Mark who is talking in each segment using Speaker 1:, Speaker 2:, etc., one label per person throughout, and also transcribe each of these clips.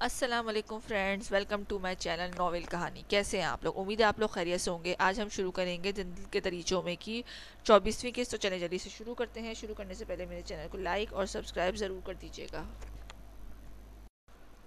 Speaker 1: السلام علیکم friends, welcome to my channel novel کہانی۔ کیسے ہیں آپ لوگ؟ امید ہے آپ لوگ خیریت سے ہوں گے۔ آج ہم شروع کریں گے زندگی کے دریچوں میں کی 24ویں قسط۔ تو چلیں جلدی سے شروع کرتے ہیں۔ شروع کرنے سے پہلے میرے چینل کو لائک اور سبسکرائب ضرور کر دیجیے گا۔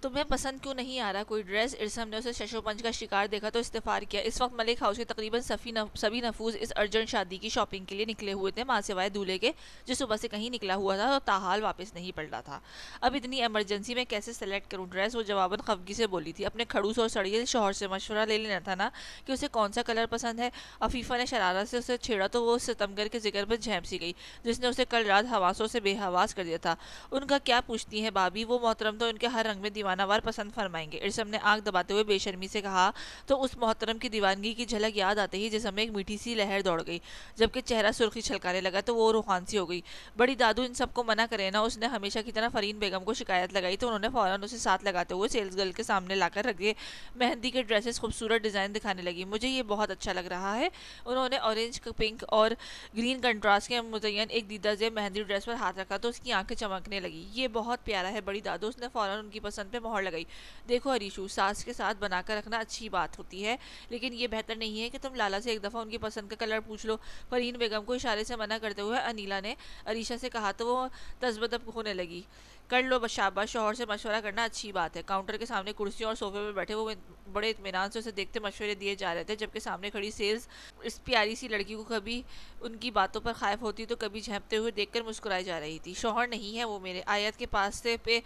Speaker 1: تمہیں پسند کیوں نہیں آ رہا کوئی ڈریس؟ ارسم نے اسے ششو پنج کا شکار دیکھا تو استفار کیا۔ اس وقت ملک ہاؤس کے تقریباً سبھی نفوذ اس ارجنٹ شادی کی شاپنگ کے لیے نکلے ہوئے تھے، ماں سوائے دولہے کے جو صبح سے کہیں نکلا ہوا تھا اور تاحال واپس نہیں پلٹا تھا۔ اب اتنی ایمرجنسی میں کیسے سلیکٹ کروں ڈریس؟ وہ جواباً خفگی سے بولی تھی۔ اپنے کھڑوس اور سڑیل شوہر سے مشورہ لے لینا تھا نا کہ اسے کون سا کلر پسند ہے۔ عفیفہ نے شرارت سے اسے چھیڑا تو وہ ستمگر کے ذکر پر جھینپ سی گئی جس نے اسے کل رات حواسوں سے بے حواس کر دیا تھا۔ ان کا کیا پوچھتی ہیں بھابی، وہ محترم تو ان کے ہر رنگ میں دیوانہ وار پسند فرمائیں گے۔ ارسم نے آنکھ دباتے ہوئے بے شرمی سے کہا تو اس محترم کی دیوانگی کی جھلک یاد آتے ہی جسم میں ایک میٹھی سی لہر دوڑ گئی، جبکہ چہرہ سرخی چھلکانے لگا تو وہ روحان سی ہو گئی۔ بڑی دادو ان سب کو منع کرے نا، اس نے ہمیشہ کی طرح فرین بیگم کو شکایت لگائی تو انہوں نے فوراً اسے ساتھ لگاتے ہوئے سیلز گرل کے سامنے لا کر رکھ دیے۔ مہندی کے ڈریسز خوبصورت ڈیزائن دکھانے لگی۔ مجھے یہ بہت اچھا لگ رہا ہے۔ انہوں نے اورنج، پنک اور گرین کنٹراسٹ کے مزین ایک دیدہ زیب مہندی ڈریس پر ہاتھ رکھا تو اس کی آنکھیں چمکنے لگی۔ یہ بہت پیارا ہے بڑی دادو، اس نے فوراً ان کی پسند پہ مہر لگائی۔ دیکھو ہریشو، ساس کے ساتھ بنا کر رکھنا اچھی بات ہوتی ہے، لیکن یہ بہتر نہیں ہے کہ تم لالا سے ایک دفعہ ان کی پسند کا کلر پوچھ لو۔ فرین بیگم کو اشارے سے منع کرتے ہوئے انیلا نے عریشہ سے کہا تو وہ تذبذب ہونے لگی۔ کر لو شاباش، شوہر سے مشورہ کرنا اچھی بات ہے۔ کاؤنٹر کے سامنے کرسیوں اور صوفے پر بیٹھے وہ بڑے اطمینان سے اسے دیکھتے مشورے دیے جا رہے تھے، جبکہ سامنے کھڑی سیلز اس پیاری سی لڑکی کو کبھی ان کی باتوں پر خائف ہوتی تو کبھی جھپتے ہوئے دیکھ کر مسکرائی جا رہی تھی۔ شوہر نہیں ہے وہ میرے، آیت کے پاس سے پہ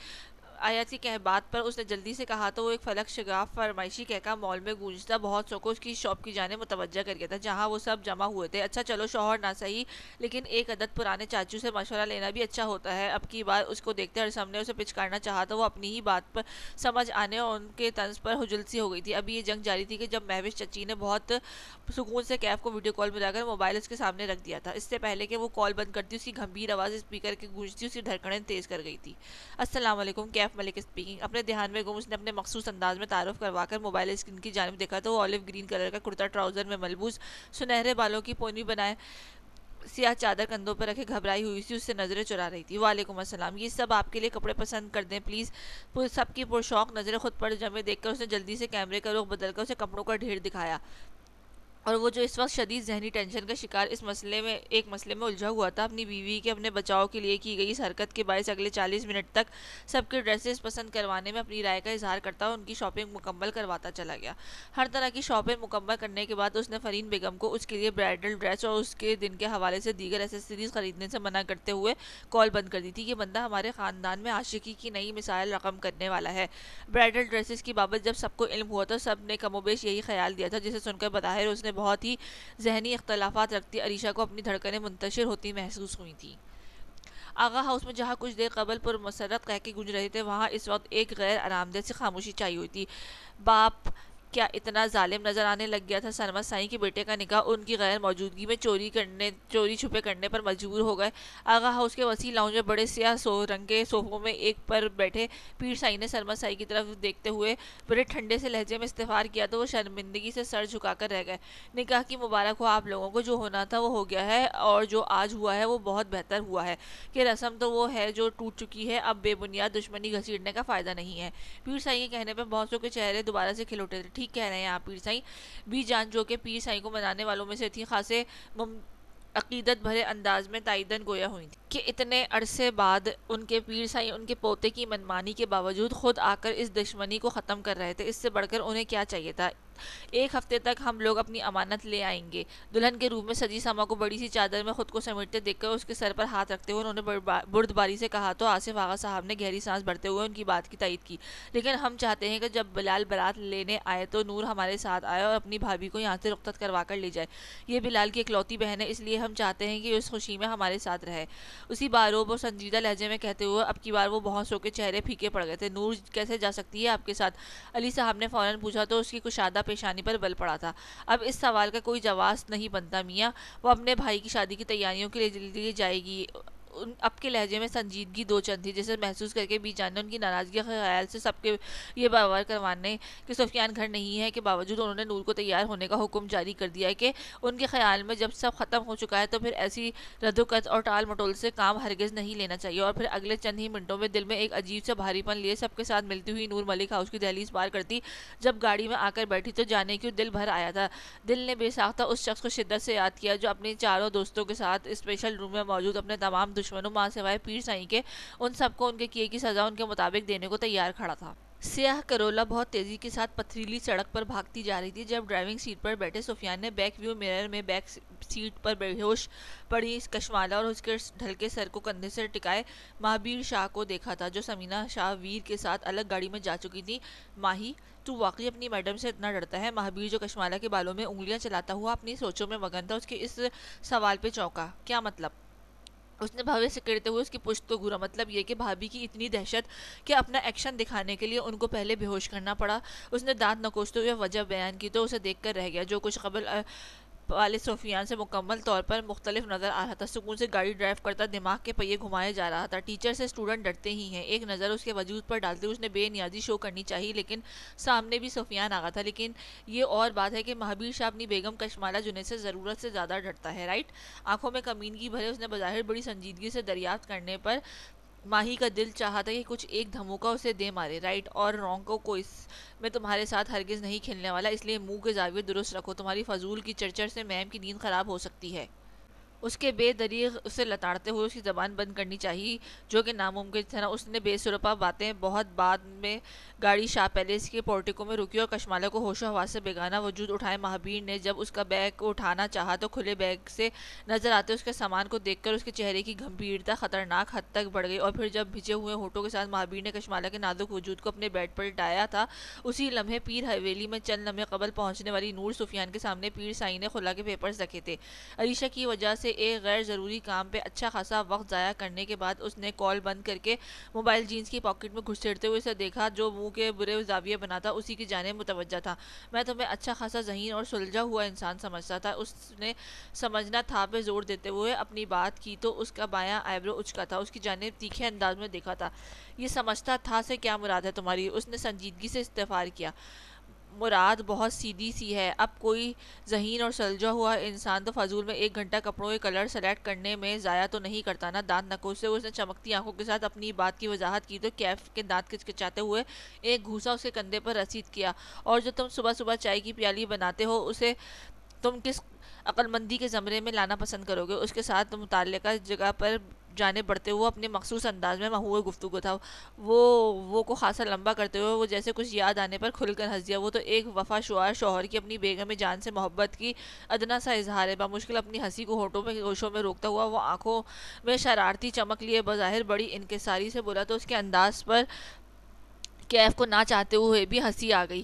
Speaker 1: آیت کی بات پر اس نے جلدی سے کہا تو وہ ایک فلک شگاف فرمائشی کہکا مال میں گونجتا بہت سو کو اس کی شاپ کی جانب متوجہ کر گیا تھا جہاں وہ سب جمع ہوئے تھے۔ اچھا چلو شوہر نہ صحیح، لیکن ایک عدد پرانے چاچو سے مشورہ لینا بھی اچھا ہوتا ہے۔ اب کی بار اس کو دیکھتے ارسم نے اسے پچکارنا چاہا تو وہ اپنی ہی بات پر سمجھ آنے اور ان کے طنز پر ہجل سی ہو گئی تھی۔ ابھی یہ جنگ جاری تھی کہ جب مہوش چچی نے بہت سکون سے کیف کو ویڈیو کال ملا کر موبائل اس کے سامنے رکھ دیا تھا۔ اس سے پہلے کہ وہ کال بند کرتی اس کی گھمبیر آواز اسپیکر کے گونجتی اس کی دھڑکنیں تیز کر گئی تھی۔ السلام علیکم، کیف ملک اسپیکنگ۔ اپنے دھیان میں گم اس نے اپنے مخصوص انداز میں تعارف کروا کر موبائل اسکرین کی جانب دیکھا تو وہ اولیو گرین کلر کا کرتا ٹراؤزر میں ملبوس، سنہرے بالوں کی پونی بنائے سیاہ چادر کندھوں پر رکھے گھبرائی ہوئی سی اس سے نظریں چرا رہی تھی۔ وعلیکم السلام، یہ سب آپ کے لیے کپڑے پسند کر دیں پلیز۔ سب کی پرشوق نظریں خود پر جمے دیکھ کر اس نے جلدی سے کیمرے کا رخ بدل کر اسے کپڑوں کا ڈھیر دکھایا، اور وہ جو اس وقت شدید ذہنی ٹینشن کا شکار اس مسئلے میں الجھا ہوا تھا، اپنی بیوی کے اپنے بچاؤ کے لیے کی گئی اس حرکت کے باعث اگلے 40 منٹ تک سب کے ڈریسز پسند کروانے میں اپنی رائے کا اظہار کرتا اور ان کی شاپنگ مکمل کرواتا چلا گیا۔ ہر طرح کی شاپنگ مکمل کرنے کے بعد اس نے فرین بیگم کو اس کے لیے برائڈل ڈریس اور اس کے دن کے حوالے سے دیگر ایسیسریز خریدنے سے منع کرتے ہوئے کال بند کر دی تھی۔ یہ بندہ ہمارے خاندان میں عاشقی کی نئی مثال رقم کرنے والا ہے۔ برائڈل ڈریسز کی بابت جب سب کو علم ہوا تو سب نے کم و بیش یہی خیال دیا تھا، جسے سن کر بظاہر اس نے بہت ہی ذہنی اختلافات رکھتی عریشہ کو اپنی دھڑکنیں منتشر ہوتی محسوس ہوئی تھیں۔ آغا ہاؤس میں جہاں کچھ دیر قبل پر مسرت قہقہے گونج رہے تھے، وہاں اس وقت ایک غیر آرام دہ سی خاموشی چھائی ہوئی تھی۔ باپ کیا اتنا ظالم نظر آنے لگ گیا تھا سرمد سائیں کے بیٹے کا نکاح ان کی غیر موجودگی میں چوری چھپے کرنے پر مجبور ہو گئے؟ آغا ہاؤس کے وسیع لاؤنج میں بڑے سیاہ رنگ کے صوفوں میں ایک پر بیٹھے پیر سائی نے سرمد سائی کی طرف دیکھتے ہوئے بڑے ٹھنڈے سے لہجے میں استغفار کیا تو وہ شرمندگی سے سر جھکا کر رہ گئے۔ نکاح کی مبارک ہو آپ لوگوں کو، جو ہونا تھا وہ ہو گیا ہے، اور جو آج ہوا ہے وہ بہت بہتر ہوا ہے کہ رسم تو وہ ہے جو ٹوٹ چکی ہے، اب بے بنیاد دشمنی گھسیٹنے کا فائدہ نہیں ہے۔ پیر سائی کے کہنے پر بہت سو کے چہرے دوبارہ سے کھل اٹھے تھے۔ ٹھیک کہہ رہے ہیں آپ پیر سائی، بی جان جو کہ پیر سائی کو منانے والوں میں سے تھی خاصے عقیدت بھرے انداز میں تائیدن گویا ہوئی تھی کہ اتنے عرصے بعد ان کے پیر سائی ان کے پوتے کی منمانی کے باوجود خود آ کر اس دشمنی کو ختم کر رہے تھے۔ اس سے بڑھ کر انہیں کیا چاہیے تھا؟ ایک ہفتے تک ہم لوگ اپنی امانت لے آئیں گے۔ دلہن کے روپ میں سجی سما کو بڑی سی چادر میں خود کو سمیٹتے دیکھ کر اس کے سر پر ہاتھ رکھتے ہوئے انہوں نے بردباری سے کہا تو آصف آغا صاحب نے گہری سانس بھرتے ہوئے ان کی بات کی تائید کی۔ لیکن ہم چاہتے ہیں کہ جب بلال بارات لینے آئے تو نور ہمارے ساتھ آئے اور اپنی بھابھی کو یہاں سے رخصت کروا کر لے جائے۔ یہ بلال کی اکلوتی بہن ہے، اس لیے ہم چاہتے ہیں کہ اس خوشی میں ہمارے ساتھ رہے۔ اسی باروب اور سنجیدہ لہجے میں کہتے ہوئے اب کی بار وہ بہت سو کے چہرے پھیکے پڑ گئے تھے۔ نور کیسے جا سکتی ہے آپ کے ساتھ؟ علی صاحب نے فوراً پوچھا تو اس کی کشادہ پیشانی پر بل پڑا تھا۔ اب اس سوال کا کوئی جواز نہیں بنتا میاں، وہ اپنے بھائی کی شادی کی تیاریوں کے لیے جلدی جائے گی، اب کے لہجے میں سنجیدگی دو چند تھی، جسے محسوس کر کے بی جان نے ان کی ناراضگی کے خیال سے سب کے یہ باور کروانے کہ سفیان گھر نہیں ہے کے باوجود انہوں نے نور کو تیار ہونے کا حکم جاری کر دیا ہے کہ ان کے خیال میں جب سب ختم ہو چکا ہے تو پھر ایسی رد و قط اور ٹال مٹول سے کام ہرگز نہیں لینا چاہیے۔ اور پھر اگلے چند ہی منٹوں میں دل میں ایک عجیب سے بھاری پن لیے سب کے ساتھ ملتی ہوئی نور ملک ہاؤس کی دہلیز پار کرتی جب گاڑی میں آ کر بیٹھی تو جانے کیوں دل بھر آیا تھا۔ دل نے بے ساختہ اس شخص کو شدت سے یاد کیا جو اپنی چاروں دوستوں کے ساتھ اسپیشل روم میں موجود اپنے تمام دشمنوں ماں سوائے پیر سائیں کے ان سب کو ان کے کیے کی سزا ان کے مطابق دینے کو تیار کھڑا تھا۔ سیاہ کرولا بہت تیزی کے ساتھ پتھریلی سڑک پر بھاگتی جا رہی تھی جب ڈرائیونگ سیٹ پر بیٹھے سفیان نے بیک ویو مرر میں بیک سیٹ پر بے ہوش پڑی کشمالہ اور اس کے ڈھلکے سر کو کندھے سے ٹکائے مہابیر شاہ کو دیکھا تھا جو سمینہ شاہ ویر کے ساتھ الگ گاڑی میں جا چکی تھی۔ ماہی تو واقعی اپنی میڈم سے اتنا ڈرتا ہے؟ مہابیر جو کشمالہ کے بالوں میں انگلیاں چلاتا ہوا اپنی سوچوں میں مگن تھا اس کے اس سوال پہ چونکا۔ کیا مطلب؟ اس نے بھوے سے کرتے ہوئے اس کی پشت کو گھورا۔ مطلب یہ کہ بھابھی کی اتنی دہشت کہ اپنا ایکشن دکھانے کے لیے ان کو پہلے بے ہوش کرنا پڑا۔ اس نے دانت نکوستے ہوئے وجہ بیان کی تو اسے دیکھ کر رہ گیا جو کچھ قبل والے سفیان سے مکمل طور پر مختلف نظر آ رہا تھا۔ سکون سے گاڑی ڈرائیو کرتا دماغ کے پہیے گھمائے جا رہا تھا۔ ٹیچر سے اسٹوڈنٹ ڈرتے ہی ہیں۔ ایک نظر اس کے وجود پر ڈالتے ہوئے اس نے بے نیازی شو کرنی چاہی لیکن سامنے بھی سفیان آگا تھا۔ لیکن یہ اور بات ہے کہ مہابیر شاہ اپنی بیگم کشمالہ جنید سے ضرورت سے زیادہ ڈرتا ہے، رائٹ؟ آنکھوں میں کمینگی بھرے اس نے بظاہر بڑی سنجیدگی سے دریافت کرنے پر ماہی کا دل چاہا تھا کہ کچھ ایک دھموکا اسے دے مارے۔ رائٹ اور رونگ کو اس میں تمہارے ساتھ ہرگز نہیں کھلنے والا، اس لیے منہ کے زاویے درست رکھو، تمہاری فضول کی چرچر سے میم کی نیند خراب ہو سکتی ہے۔ اس کے بے دریغ اسے لتاڑتے ہوئے اس کی زبان بند کرنی چاہیے جو کہ ناممکن تھا۔ اس نے بے سرپا باتیں بہت بعد میں گاڑی شاہ پیلیس کے پورٹیکو میں رکی اور کشمالہ کو ہوش و حواس سے بیگانہ وجود اٹھائے مہابیر نے جب اس کا بیگ کو اٹھانا چاہا تو کھلے بیگ سے نظر آتے اس کے سامان کو دیکھ کر اس کے چہرے کی گھمبیرتا خطرناک حد تک بڑھ گئی اور پھر جب بھجے ہوئے ہونٹوں کے ساتھ مہابیر نے کشمالہ کے نازک وجود کو اپنے بیڈ پر لٹایا تھا اسی لمحے پیر حویلی میں چند لمحے قبل پہنچنے والی نور سفیان کے سامنے پیر سائی نے خلا کے پیپرز رکھے تھے۔ عریشہ کی وجہ سے ایک غیر ضروری کام پہ اچھا خاصا وقت ضائع کرنے کے بعد اس نے کال بند کر کے موبائل جینز کی پاکٹ میں گھسیٹتے ہوئے اسے دیکھا جو منہ کے برے زاویے بناتا اسی کی جانب متوجہ تھا۔ میں تمہیں اچھا خاصا ذہین اور سلجھا ہوا انسان سمجھتا تھا۔ اس نے سمجھنا تھا پہ زور دیتے ہوئے اپنی بات کی تو اس کا بایاں آئیبرو اچکا تھا، اس کی جانب تیکھے انداز میں دیکھا تھا۔ یہ سمجھتا تھا سے کیا مراد ہے تمہاری؟ اس نے سنجیدگی سے استفسار کیا۔ مراد بہت سیدھی سی ہے، اب کوئی ذہین اور سلجھا ہوا انسان تو فضول میں ایک گھنٹہ کپڑوں کے کلر سلیکٹ کرنے میں ضائع تو نہیں کرتا نا۔ دانت نکوستے ہوئے اس نے چمکتی آنکھوں کے ساتھ اپنی بات کی وضاحت کی تو کیف کے دانت کچکچاتے ہوئے ایک گھوسا اس کے کندھے پر رسید کیا۔ اور جو تم صبح صبح چائے کی پیالی بناتے ہو اسے تم کس عقل مندی کے زمرے میں لانا پسند کرو گے؟ اس کے ساتھ متعلقہ جگہ پر جانب بڑھتے ہوئے اپنے مخصوص انداز میں محو گفتگو تھا۔ وہ کو خاصا لمبا کرتے ہوئے وہ جیسے کچھ یاد آنے پر کھل کر ہنس دیا۔ وہ تو ایک وفا شعار شوہر کی اپنی بیگم جان سے محبت کی ادنا سا اظہار ہے۔ بمشکل اپنی ہنسی کو ہوشوں میں روکتا ہوا وہ آنکھوں میں شرارتی چمک لیے بظاہر بڑی انکساری سے بولا تو اس کے انداز پر کیف کو نہ چاہتے ہوئے بھی ہنسی آ گئی۔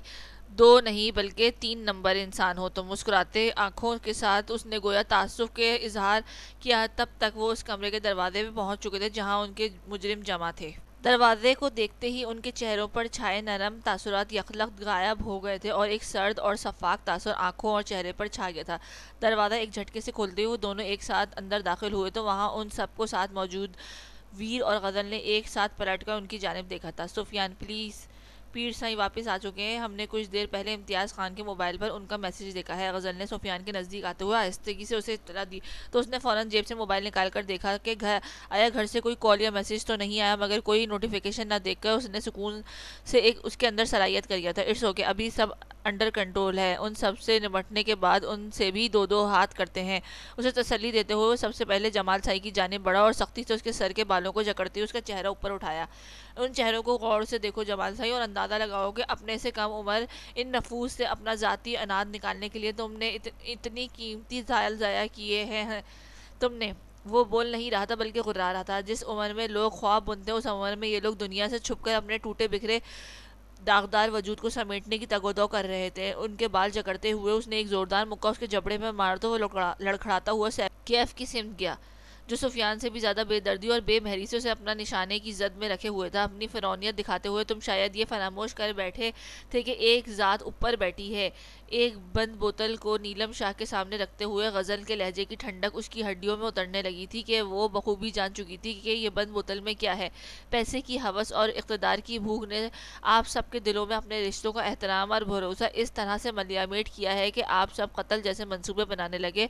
Speaker 1: دو نہیں بلکہ 3 نمبر انسان ہو تم۔ مسکراتے آنکھوں کے ساتھ اس نے گویا تعصب کے اظہار کیا۔ تب تک وہ اس کمرے کے دروازے پہ پہنچ چکے تھے جہاں ان کے مجرم جمع تھے۔ دروازے کو دیکھتے ہی ان کے چہروں پر چھائے نرم تاثرات یکلخت غائب ہو گئے تھے اور ایک سرد اور شفاف تاثر آنکھوں اور چہرے پر چھا گیا تھا۔ دروازہ ایک جھٹکے سے کھولتے ہوئے دونوں ایک ساتھ اندر داخل ہوئے تو وہاں ان سب کو ساتھ موجود ویر اور غزل نے ایک ساتھ پلٹ کر ان کی جانب دیکھا تھا۔ سفیان پلیز، پیر سائی واپس آ چکے ہیں، ہم نے کچھ دیر پہلے امتیاز خان کے موبائل پر ان کا میسج دیکھا ہے۔ غزل نے سفیان کے نزدیک آتے ہوئے آہستگی سے اسے اطلاع دی تو اس نے فوراً جیب سے موبائل نکال کر دیکھا کہ گھر سے کوئی کال یا میسج تو نہیں آیا مگر کوئی نوٹیفیکیشن نہ دیکھ کر اس نے سکون سے ایک اس کے اندر صلاحیت کر گیا تھا۔ اٹس اوکے، ابھی سب انڈر کنٹرول ہے، ان سب سے نمٹنے کے بعد ان سے بھی 2 ہاتھ کرتے ہیں۔ اسے تسلی دیتے ہوئے سب سے پہلے جمال سائی کی جانب بڑھا اور سختی سے اس کے سر کے بالوں کو جکڑتے ہوئے اس کا چہرہ اوپر اٹھایا۔ ان چہروں کو غور سے دیکھو جمال سائی اور اندازہ لگاؤ کہ اپنے سے کم عمر ان نفوس سے اپنا ذاتی اناد نکالنے کے لیے تم نے اتنی قیمتی ذائل ضائع کیے ہیں۔ تم نے وہ بول نہیں رہا تھا بلکہ غرا رہا تھا۔ جس عمر میں لوگ خواب بنتے ہیں اس عمر میں یہ لوگ دنیا سے چھپ کر اپنے ٹوٹے بکھرے داغدار وجود کو سمیٹنے کی تگودو کر رہے تھے۔ ان کے بال جکڑتے ہوئے اس نے ایک زوردار مکہ اس کے جبڑے میں مارا تو وہ لڑکھڑاتا ہوا کیف کی سمت گیا۔ جو سفیان سے بھی زیادہ بے دردی اور بے مہری سے اسے اپنا نشانے کی زد میں رکھے ہوئے تھا۔ اپنی فرعونیت دکھاتے ہوئے تم شاید یہ فراموش کر بیٹھے تھے کہ ایک ذات اوپر بیٹھی ہے۔ ایک بند بوتل کو نیلم شاہ کے سامنے رکھتے ہوئے غزل کے لہجے کی ٹھنڈک اس کی ہڈیوں میں اترنے لگی تھی کہ وہ بخوبی جان چکی تھی کہ یہ بند بوتل میں کیا ہے۔ پیسے کی ہوس اور اقتدار کی بھوک نے آپ سب کے دلوں میں اپنے رشتوں کا احترام اور بھروسہ اس طرح سے ملیامیٹ کیا ہے کہ آپ سب قتل جیسے منصوبے بنانے لگے۔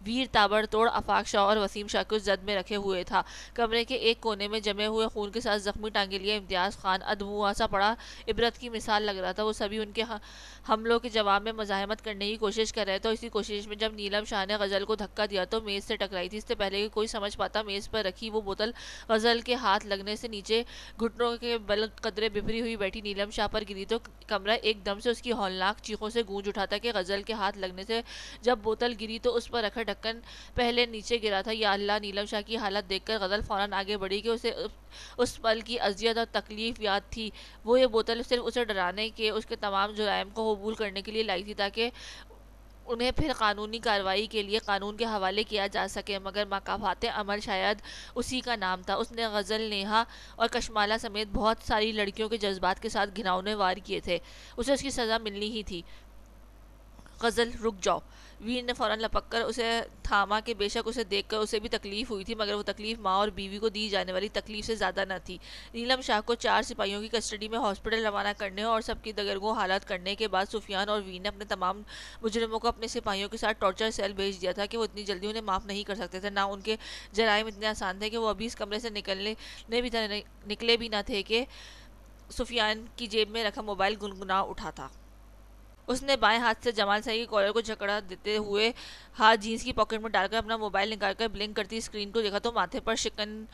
Speaker 1: ویر تابڑ توڑ آفاق شاہ اور وسیم شاہ کو زد میں رکھے ہوئے تھا۔ کمرے کے ایک کونے میں جمے ہوئے خون کے ساتھ زخمی ٹانگے لیے امتیاز خان ادموا سا پڑا عبرت کی مثال لگ رہا تھا۔ وہ سبھی ان کے حملوں کے جواب میں مزاحمت کرنے کی کوشش کر رہے تھے، اور اسی کوشش میں جب نیلم شاہ نے غزل کو دھکا دیا تو میز سے ٹکرائی تھی۔ اس سے پہلے کہ کوئی سمجھ پاتا، میز پر رکھی وہ بوتل غزل کے ہاتھ لگنے سے نیچے گھٹنوں کے بل قدرے بفری ہوئی بیٹھی نیلم شاہ پر گری تو کمرہ ایک دم سے اس کی ہولناک چیخوں سے گونج اٹھا تھا کہ غزل کے ہاتھ لگنے سے جب بوتل گری تو اس پر رکھا ڈھکن پہلے نیچے گرا تھا۔ یا اللہ! نیلم شاہ کی حالت دیکھ کر غزل فوراً آگے بڑھی کہ اسے اس پل کی اذیت اور تکلیف یاد تھی۔ وہ یہ بوتل صرف اسے ڈرانے کے، اس کے تمام جرائم کو قبول کرنے کے لیے لائی تھی تاکہ انہیں پھر قانونی کارروائی کے لیے قانون کے حوالے کیا جا سکے، مگر مکافات عمل شاید اسی کا نام تھا۔ اس نے غزل، نیہا اور کشمالہ سمیت بہت ساری لڑکیوں کے جذبات کے ساتھ گھناؤنے وار کیے تھے۔ اسے اس کی سزا ملنی ہی تھی۔ غزل رک جاؤ! ویر نے فوراً لپک کر اسے تھاما کہ بے شک اسے دیکھ کر اسے بھی تکلیف ہوئی تھی، مگر وہ تکلیف ماں اور بیوی کو دی جانے والی تکلیف سے زیادہ نہ تھی۔ نیلم شاہ کو 4 سپاہیوں کی کسٹڈی میں ہاسپٹل روانہ کرنے اور سب کی دگرگوں حالات کرنے کے بعد سفیان اور ویر نے اپنے تمام مجرموں کو اپنے سپاہیوں کے ساتھ ٹارچر سیل بھیج دیا تھا کہ وہ اتنی جلدی انہیں معاف نہیں کر سکتے تھے۔ نہ ان کے جرائم اتنے آسان تھے کہ وہ ابھی اس کمرے سے نکلے بھی نہ تھے کہ سفیان کی جیب میں رکھا موبائل گنگنا اٹھا تھا۔ اس نے بائیں ہاتھ سے جمال سائی کے کالر کو جکڑا دیتے ہوئے ہاتھ جینس کی پاکٹ میں ڈال کر اپنا موبائل نکال کر بلنک کرتی اسکرین کو دیکھا تو ماتھے پر شکن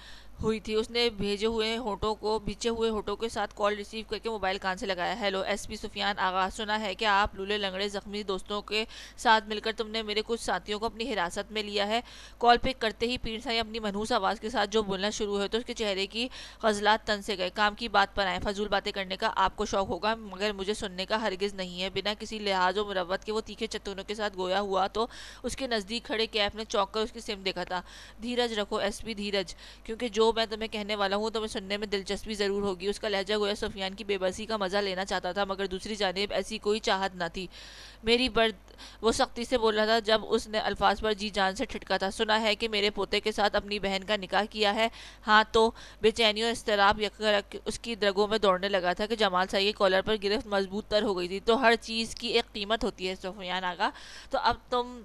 Speaker 1: ہوئی تھی۔ اس نے بھیجے ہوئے ہونٹوں کے ساتھ کال ریسیو کر کے موبائل کان سے لگایا۔ ہیلو، ایس پی سفیان آغا، سنا ہے کہ آپ لولے لنگڑے زخمی دوستوں کے ساتھ مل کر تم نے میرے کچھ ساتھیوں کو اپنی حراست میں لیا ہے۔ کال پک کرتے ہی پیر سائی اپنی منحوس آواز کے ساتھ جو بولنا شروع ہوئے تو اس کے چہرے کی خجلات تن سے گئے۔ کام کی بات پر آئیں، فضول باتیں کرنے کا آپ کو شوق ہوگا مگر مجھے سننے کا ہرگز نہیں ہے۔ بنا کسی لحاظ و مروت کے وہ تیکھے چتونوں کے ساتھ گویا ہوا تو اس کے نزدیک کھڑے کیف نے چونک کر اس کی سمت دیکھا تھا۔ دھیرج رکھو ایس پی، دھیرج، کیونکہ جو میں تمہیں کہنے والا ہوں تمہیں سننے میں دلچسپی ضرور ہوگی۔ اس کا لہجہ گویا سفیان کی بے بسی کا مزہ لینا چاہتا تھا، مگر دوسری جانب ایسی کوئی چاہت نہ تھی۔ میری برد، وہ سختی سے بول رہا تھا جب اس نے الفاظ پر جی جان سے ٹھٹکا تھا۔ سنا ہے کہ میرے پوتے کے ساتھ اپنی بہن کا نکاح کیا ہے؟ ہاں تو؟ بے چینی اور اضطراب یکرک اس کی رگوں میں دوڑنے لگا تھا کہ جمال سائی کے کالر پر گرفت مضبوط تر ہو گئی تھی۔ تو ہر چیز کی ایک قیمت ہوتی ہے سفیان آغا، تو اب تم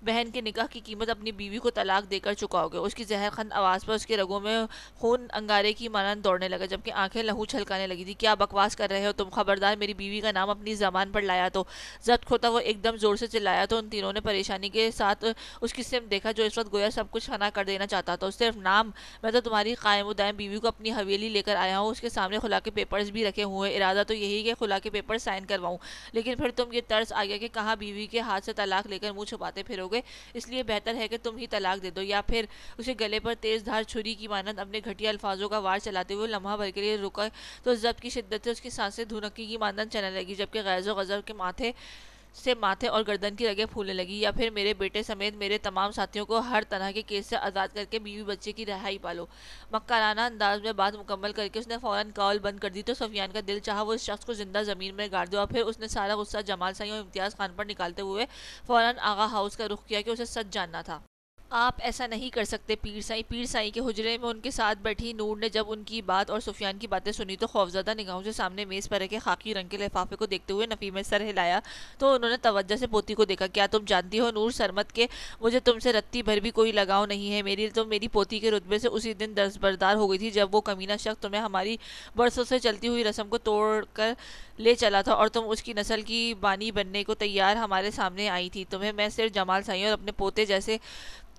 Speaker 1: بہن کے نکاح کی قیمت اپنی بیوی کو طلاق دے کر چکاؤ گے۔ اس کی زہر خند آواز پر اس کے رگوں میں خون انگارے کی مانند دوڑنے لگا جبکہ آنکھیں لہو چھلکانے لگی تھی۔ کیا بکواس کر رہے ہو تم؟ خبردار میری بیوی کا نام اپنی زبان پر لایا تو؟ ضبط کھوتا وہ ایک دم زور سے چلایا تو ان تینوں نے پریشانی کے ساتھ اس کی سمت دیکھا جو اس وقت گویا سب کچھ فنا کر دینا چاہتا تھا۔ صرف نام؟ میں تو تمہاری قائم و دائم بیوی کو اپنی حویلی لے کر آیا ہوں، اس کے سامنے خلا کے پیپرز بھی رکھے ہوئے، ارادہ تو یہی کہ خلا کے پیپر سائن کرواؤں، لیکن پھر تم یہ طرز آ گیا کہ کہاں بیوی کے ہاتھ سے طلاق لے کر منہ چھپاتے پھرو گے، اس لیے بہتر ہے کہ تم ہی طلاق دے دو۔ یا پھر اسے گلے پر تیز دھار چھری کی مانند اپنے گھٹیا الفاظوں کا وار چلاتے ہوئے لمحہ بھر کے لیے رکا تو ضبط کی شدت سے اس کی سانسیں دھونکی کی مانند چلنے لگی جبکہ غیظ و غضب کے ماتھے اور گردن کی رگیں پھولنے لگی۔ یا پھر میرے بیٹے سمیت میرے تمام ساتھیوں کو ہر طرح کے کیس سے آزاد کر کے بیوی بچے کی رہائی پالو۔ مکارانہ انداز میں بات مکمل کر کے اس نے فوراً کال بند کر دی تو سفیان کا دل چاہا وہ اس شخص کو زندہ زمین میں گاڑ دے، اور پھر اس نے سارا غصہ جمال سائی اور امتیاز خان پر نکالتے ہوئے فوراً آغا ہاؤس کا رخ کیا کہ اسے سچ جاننا تھا۔ آپ ایسا نہیں کر سکتے پیر سائی۔ پیر سائی کے حجرے میں ان کے ساتھ بیٹھی نور نے جب ان کی بات اور سفیان کی باتیں سنی تو خوفزدہ نگاہوں سے سامنے میز پر رکھے خاکی رنگ کے لفافے کو دیکھتے ہوئے نفی میں سر ہلایا تو انہوں نے توجہ سے پوتی کو دیکھا۔ کیا تم جانتی ہو نور سرمد کہ مجھے تم سے رتی بھر بھی کوئی لگاؤ نہیں ہے؟ میری پوتی کے رتبے سے اسی دن دستبردار ہو گئی تھی جب وہ کمینہ شخص تمہیں ہماری برسوں سے چلتی ہوئی رسم کو توڑ کر لے چلا تھا اور تم اس کی نسل کی بانی بننے کو تیار ہمارے سامنے آئی تھی۔ تمہیں میں صرف جمال سائی اور اپنے پوتے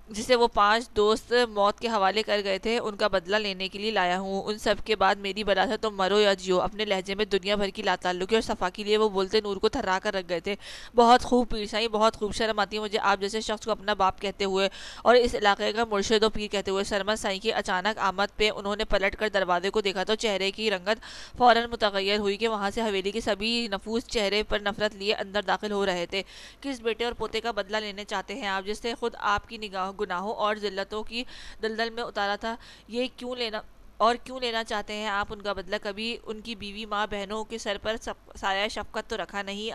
Speaker 1: جسے وہ 5 دوست موت کے حوالے کر گئے تھے ان کا بدلہ لینے کے لیے لایا ہوں۔ ان سب کے بعد میری برات ہے تم مرو یا جیو۔ اپنے لہجے میں دنیا بھر کی لاتعلقی اور صفا کے لیے وہ بولتے نور کو تھرا کر رکھ گئے تھے۔ بہت خوب پیر سائی، بہت خوب۔ شرم آتی ہے مجھے آپ جیسے شخص کو اپنا باپ کہتے ہوئے اور اس علاقے کا مرشد و پیر کہتے ہوئے۔ سرمد سائی کی اچانک آمد پہ انہوں نے پلٹ کر دروازے کو دیکھا تو چہرے کی رنگت فوراً متغیر ہوئی کہ وہاں سے حویلی کے سبھی نفوس چہرے پر نفرت لیے اندر داخل ہو رہے تھے۔ کس بیٹے اور پوتے کا بدلہ لینے چاہتے ہیں آپ جس سے خود آپ کی گناہوں اور ذلتوں کی دلدل میں اتارا تھا، یہ کیوں لینا چاہتے ہیں آپ ان کا بدلہ؟ کبھی ان کی بیوی ماں بہنوں کے سر پر سایہ شفقت تو رکھا نہیں؟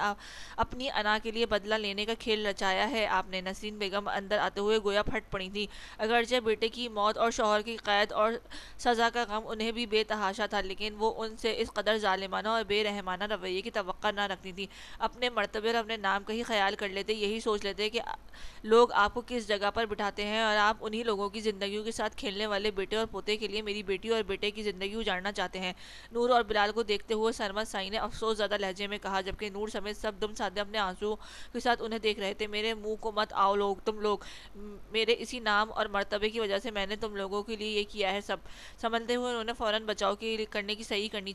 Speaker 1: اپنی انا کے لیے بدلہ لینے کا کھیل رچایا ہے آپ نے۔ نسرین بیگم اندر آتے ہوئے گویا پھٹ پڑی تھی۔ اگرچہ بیٹے کی موت اور شوہر کی قید اور سزا کا غم انہیں بھی بے تحاشا تھا، لیکن وہ ان سے اس قدر ظالمانہ اور بے رحمانہ رویے کی توقع نہ رکھتی تھی۔ اپنے مرتبے اور اپنے نام کا ہی خیال کر لیتے، یہی سوچ لیتے کہ لوگ آپ کو کس جگہ پر بٹھاتے ہیں، اور آپ انہی لوگوں کی زندگیوں کے ساتھ کھیلنے والے بیٹے اور پوتے کے لیے میری بیٹی اور بیٹے کی زندگی اجاڑنا چاہتے ہیں۔ نور اور بلال کو دیکھتے ہوئے سرمد سائی نے افسوس زدہ لہجے میں کہا، جبکہ نور سمیت سب دم سادے اپنے آنسو کے ساتھ انہیں دیکھ رہے تھے۔ میرے منہ کو مت آؤ تم لوگ، میرے اسی نام اور مرتبے کی وجہ سے میں نے تم لوگوں کے لیے یہ کیا ہے۔ سب سنبھلتے ہوئے انہوں نے فوراً بچاؤ کرنے کی صحیح کرنی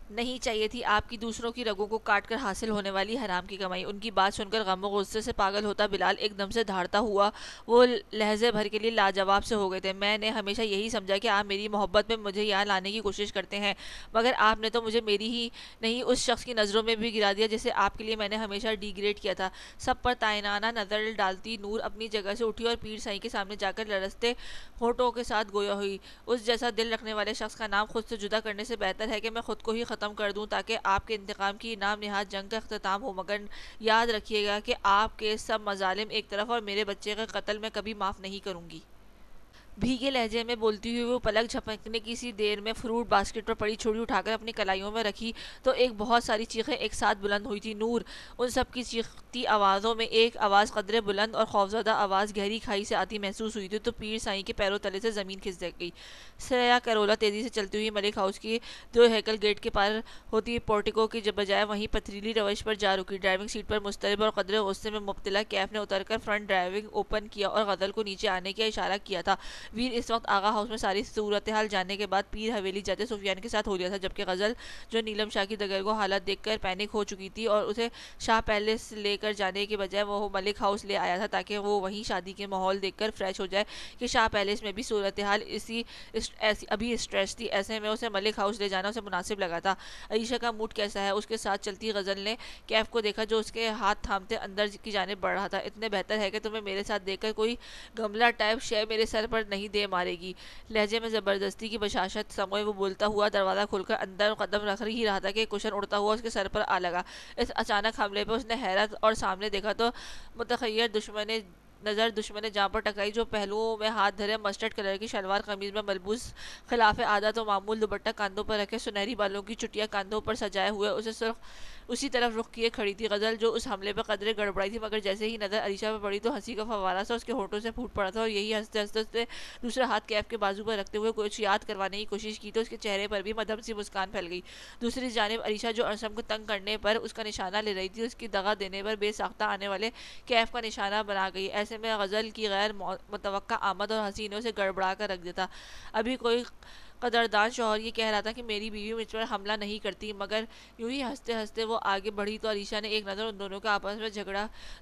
Speaker 1: نہیں چاہیے تھی آپ کی دوسروں کی رگوں کو کاٹ کر حاصل ہونے والی حرام کی کمائی۔ ان کی بات سن کر غم و غصے سے پاگل ہوتا بلال ایک دم سے دھاڑتا ہوا وہ لہجے بھر کے لیے لاجواب سے ہو گئے تھے۔ میں نے ہمیشہ یہی سمجھا کہ آپ میری محبت میں مجھے یہاں لانے کی کوشش کرتے ہیں، مگر آپ نے تو مجھے میری ہی نہیں اس شخص کی نظروں میں بھی گرا دیا جسے آپ کے لیے میں نے ہمیشہ ڈی گریڈ کیا تھا۔ سب پر تعینانہ نظر ڈالتی نور اپنی جگہ سے اٹھی اور پیر سائی کے سامنے جا کر لرزتے ہونٹوں کے ساتھ گویا ہوئی، اس جیسا دل رکھنے والے شخص کا نام خود سے جدا کرنے سے بہتر ہے کہ میں خود کو ہی ختم کر دوں تاکہ آپ کے انتقام کی نام نہاد جنگ کا اختتام ہو۔ مگر یاد رکھیے گا کہ آپ کے سب مظالم ایک طرف اور میرے بچے کا قتل میں کبھی معاف نہیں کروں گی۔ بھیگے لہجے میں بولتی ہوئی وہ پلک جھپکنے کی سی دیر میں فروٹ باسکٹ پر پڑی چھڑی اٹھا کر اپنی کلائیوں میں رکھی تو ایک بہت ساری چیخیں ایک ساتھ بلند ہوئی تھی۔ نور، ان سب کی چیختی آوازوں میں ایک آواز قدرے بلند اور خوفزدہ آواز گہری کھائی سے آتی محسوس ہوئی تھی تو پیر سائی کے پیروں تلے سے زمین کھسک گئی۔ سیاہ کیرولا تیزی سے چلتی ہوئی ملک ہاؤس کی دو ہیکل گیٹ کے پار ہوتی پورٹیکو کی بجائے وہیں پتھریلی روش پر جا رکی۔ ڈرائیونگ سیٹ پر مضطرب اور قدرے غصے میں مبتلا کیف نے اتر کر فرنٹ ڈرائیونگ اوپن کیا اور غزل کو نیچے آنے کا اشارہ کیا تھا۔ ویر اس وقت آغا ہاؤس میں ساری صورتحال جاننے کے بعد پیر حویلی جاتے سفیان کے ساتھ ہو لیا تھا، جبکہ غزل جو نیلم شاہ کی دگرگو حالت دیکھ کر پینک ہو چکی تھی اور اسے شاہ پیلس لے کر جانے کے بجائے وہ ملک ہاؤس لے آیا تھا تاکہ وہ وہیں شادی کے ماحول دیکھ کر فریش ہو جائے کہ شاہ پیلس میں بھی صورتحال ابھی اسٹریس تھی، ایسے میں اسے ملک ہاؤس لے جانا اسے مناسب لگا تھا۔ عائشہ کا موڈ کیسا ہے؟ اس کے ساتھ چلتی غزل نے کیف کو دیکھا جو اس کے ہاتھ تھامتے اندر کی جانب بڑھ رہا تھا۔ اتنے بہتر ہے کہ تمہیں میرے ساتھ دیکھ کر کوئی گملہ ٹائپ شے میرے سر پر نہیں دے مارے گی۔ لہجے میں زبردستی کی بشاشت سموئے وہ بولتا ہوا دروازہ کھول کر اندر قدم رکھ ہی رہا تھا کہ کشن اڑتا ہوا اس کے سر پر آ لگا۔ اس اچانک حملے پر اس نے حیرت اور سامنے دیکھا تو متخیر دشمن جاں پر ٹکرائی جو پہلوؤں میں ہاتھ دھرے مسٹرڈ کلر کی شلوار قمیض میں ملبوس خلاف عادت و معمول دوپٹہ کاندھوں پر رکھے سنہری بالوں کی چٹیاں کاندھوں پر سجائے ہوئے اسی طرف رخ کیے کھڑی تھی۔ غزل جو اس حملے پر قدرے گڑبڑائی تھی مگر جیسے ہی نظر عریشہ پر پڑی تو ہنسی کا فوارہ سا اس کے ہونٹوں سے پھوٹ پڑا تھا اور یہی ہنستے ہنستے دوسرا ہاتھ کیف کے بازو پر رکھتے ہوئے کچھ یاد کروانے کی کوشش کی تو اس کے چہرے پر بھی مدھم سی مسکان پھیل گئی۔ دوسری جانب عریشہ جو ارسم کو تنگ کرنے پر اس کا نشانہ لے رہی تھی اس کی دغا دینے پر بے ساختہ آنے والے کیف کا نشانہ بنا گئی۔ ایسے میں غزل کی غیر متوقع آمد اور ہنسی نے اسے گڑبڑا کر رکھ دیتا۔ ابھی کوئی قدردان شوہر یہ کہہ رہا تھا کہ میری بیوی مجھ پر حملہ نہیں کرتی، مگر یوں ہی ہنستے ہنستے وہ آگے بڑھی تو عریشہ نے ایک نظر ان دونوں کے آپس میں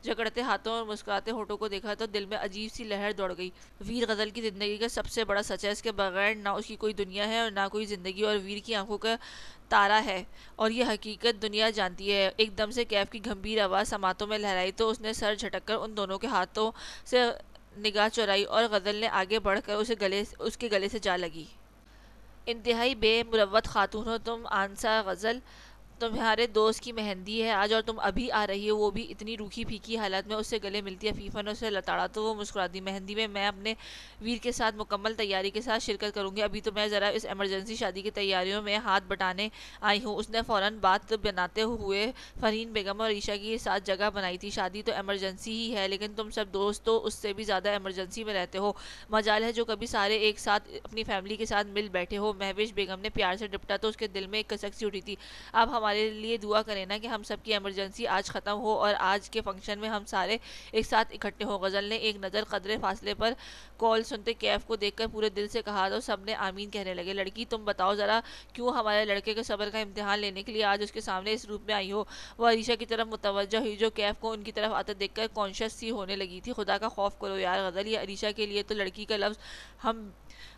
Speaker 1: جھگڑتے ہاتھوں اور مسکراتے ہونٹوں کو دیکھا تو دل میں عجیب سی لہر دوڑ گئی۔ ویر غزل کی زندگی کا سب سے بڑا سچ ہے، اس کے بغیر نہ اس کی کوئی دنیا ہے اور نہ کوئی زندگی، اور ویر کی آنکھوں کا تارا ہے اور یہ حقیقت دنیا جانتی ہے۔ ایک دم سے کیف کی گھمبیر آواز سماعتوں میں لہرائی تو اس نے سر جھٹک کر ان دونوں کے ہاتھوں سے نگاہ چرائی اور غزل نے آگے بڑھ کر اس کے گلے سے جا لگی۔ انتہائی بے مروت خاتون ہو تم آنسا غزل، تمہارے دوست کی مہندی ہے آج اور تم ابھی آ رہی ہو، وہ بھی اتنی روکھی پھیکی حالت میں۔ اس سے گلے ملتی عفیفاً اسے لتاڑا تو وہ مسکرا دی۔ مہندی میں اپنے ویر کے ساتھ مکمل تیاری کے ساتھ شرکت کروں گی، ابھی تو میں ذرا اس ایمرجنسی شادی کی تیاریوں میں ہاتھ بٹانے آئی ہوں۔ اس نے فوراً بات بناتے ہوئے فرحین بیگم اور عائشہ کے ساتھ جگہ بنائی تھی۔ شادی تو ایمرجنسی ہی ہے لیکن تم سب دوست تو اس سے بھی زیادہ ایمرجنسی میں رہتے ہو، مجال ہے جو کبھی سارے ایک ساتھ اپنی فیملی کے ساتھ مل بیٹھے ہو۔ مہوش بیگم نے پیار سے ڈپٹا تو اس کے دل میں ایک کسک سی اٹھی تھی۔ آپ ہمارے لیے دعا کریں نا کہ ہم سب کی ایمرجنسی آج ختم ہو اور آج کے فنکشن میں ہم سارے ایک ساتھ اکٹھے ہوں۔ غزل نے ایک نظر قدرے فاصلے پر کال سنتے کیف کو دیکھ کر پورے دل سے کہا تو سب نے آمین کہنے لگے۔ لڑکی تم بتاؤ ذرا کیوں ہمارے لڑکے کے صبر کا امتحان لینے کے لیے آج اس کے سامنے اس روپ میں آئی ہو؟ وہ عائشہ کی طرف متوجہ ہوئی جو کیف کو ان کی طرف آتے دیکھ کر کانشیس سی ہونے لگی تھی۔ خدا کا خوف کرو یار غزل، یہ عائشہ کے لیے تو لڑکی کا لفظ ہم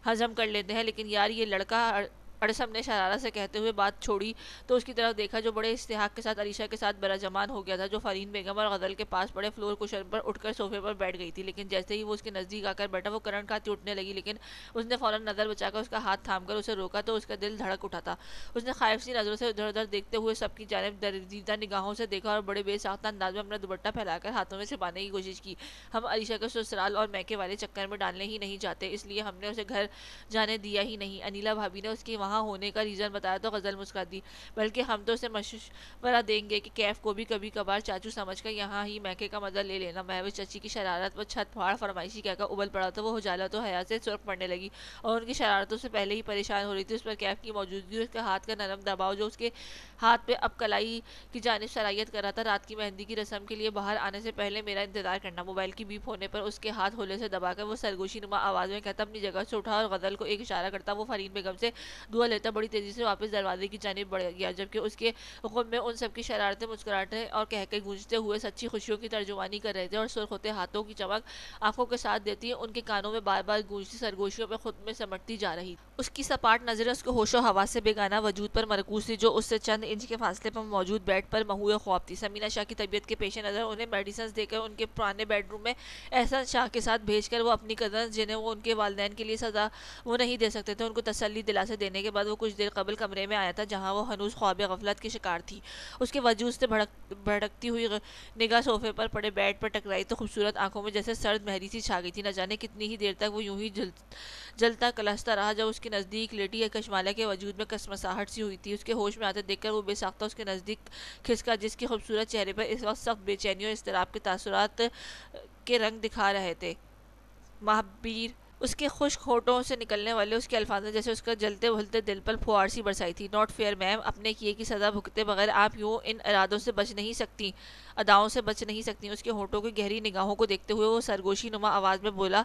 Speaker 1: ہضم کر لیتے ہیں لیکن یار یہ لڑکا ارسم نے شرارت سے کہتے ہوئے بات چھوڑی تو اس کی طرف دیکھا جو بڑے استحقاق کے ساتھ علیشہ کے ساتھ براجمان ہو گیا تھا، جو فرین بیگم اور غزل کے پاس پڑے فلور کشن پر اٹھ کر صوفے پر بیٹھ گئی تھی، لیکن جیسے ہی وہ اس کے نزدیک آ کر بیٹھا وہ کرنٹ کھاتی اٹھنے لگی، لیکن اس نے فوراً نظر بچا کر اس کا ہاتھ تھام کر اسے روکا تو اس کا دل دھڑک اٹھا تھا۔ اس نے خائف سی نظروں سے ادھر ادھر دیکھتے ہوئے سب کی جانب درزیدہ نگاہوں سے دیکھا اور بڑے بے ساختہ انداز میں اپنا دوپٹہ پھیلا کر ہاتھوں میں چھپانے کی کوشش کی۔ ہم علیشہ کو سسرال اور میکے والے چکر میں ڈالنے ہی نہیں چاہتے، اس لیے ہم نے اسے گھر جانے دیا ہی نہیں۔ انیلا بھابی نے اس کے وہاں ہونے کا ریزن بتایا تو غزل مسکرا دی، بلکہ ہم تو اسے مشورہ دیں گے کہ کیف کو بھی کبھی کبھار چاچو سمجھ کر یہاں ہی میکے کا مزہ لے لینا۔ مہوش چچی کی شرارت و چھت پھاڑ فرمائشی کہہ کر ابل پڑا تو وہ حجالہ تو حیا سے سرخ پڑنے لگی اور ان کی شرارتوں سے پہلے ہی پریشان ہو رہی تھی۔ اس پر کیف کی موجودگی اور اس کے ہاتھ کا نرم دباؤ جو اس کے ہاتھ پہ اب کلائی کی جانب سرایت کر رہا تھا۔ رات کی مہندی کی رسم کے لیے باہر آنے سے پہلے میرا انتظار کرنا۔ موبائل کی بیپ ہونے پر اس کے ہاتھ ہولے سے دبا کر وہ سرگوشی نما آواز میں کہتا اپنی جگہ سے اٹھا اور غزل کو ایک اشارہ کرتا وہ فرین بیگم سے دعا لیتا بڑی تیزی سے واپس دروازے کی جانب بڑھ گیا، جبکہ اس کے حکم میں ان سب کی شرارتیں، مسکراہٹیں اور کہکے گونجتے ہوئے سچی خوشیوں کی ترجمانی کر رہے تھے، اور سرخ ہوتے ہاتھوں کی چمک آنکھوں کے ساتھ دیتی ان کے کانوں میں بار بار گونجتی سرگوشیوں پہ خود میں سمٹتی جا رہی۔ اس کی سپاٹ نظریں اس کے ہوش و حواس سے بیگانہ وجود پر مرکوز تھی جو اس سے چند انچ کے فاصلے پر موجود بیڈ پر محو خواب تھی۔ سمینہ شاہ کی طبیعت کے پیش نظر انہیں میڈیسنز دے کر ان کے پرانے بیڈ روم میں احسن شاہ کے ساتھ بھیج کر وہ اپنی کزنز جنہیں وہ ان کے والدین کے لیے سزا وہ نہیں دے سکتے تھے ان کو تسلی دلاسے دینے کے بعد وہ کچھ دیر قبل کمرے میں آیا تھا جہاں وہ ہنوز خواب غفلت کی شکار تھی۔ اس کے وجود سے بھڑکتی ہوئی نگاہ صوفے پر پڑے بیڈ پر ٹکرائی تو خوبصورت آنکھوں میں جیسے سرد مہری سی چھا گئی تھی۔ نہ جانے کتنی ہی دیر تک وہ یوں ہی جلتا کلستا رہا جب اس کے نزدیک لیٹی کشمالہ کے وجود میں کسمساہٹ سی ہوئی تھی۔ اس کے ہوش میں آتے دیکھ کر وہ بے ساختہ اس کے نزدیک کھسکا جس کے خوبصورت چہرے پر اس وقت سخت بے چینی اور اضطراب کے تاثرات کے رنگ دکھا رہے تھے۔ مہابیر اس کے خشک ہونٹوں سے نکلنے والے اس کے الفاظ نے جیسے اس کا جلتے بھلتے دل پر پھوار سی برسائی تھی۔ ناٹ فیئر میم، اپنے کیے کی سزا بھگتے بغیر آپ یوں ان ارادوں سے بچ نہیں سکتی، اداؤں سے بچ نہیں سکتی۔ اس کے ہونٹوں کی گہری نگاہوں کو دیکھتے ہوئے وہ سرگوشی نما آواز میں بولا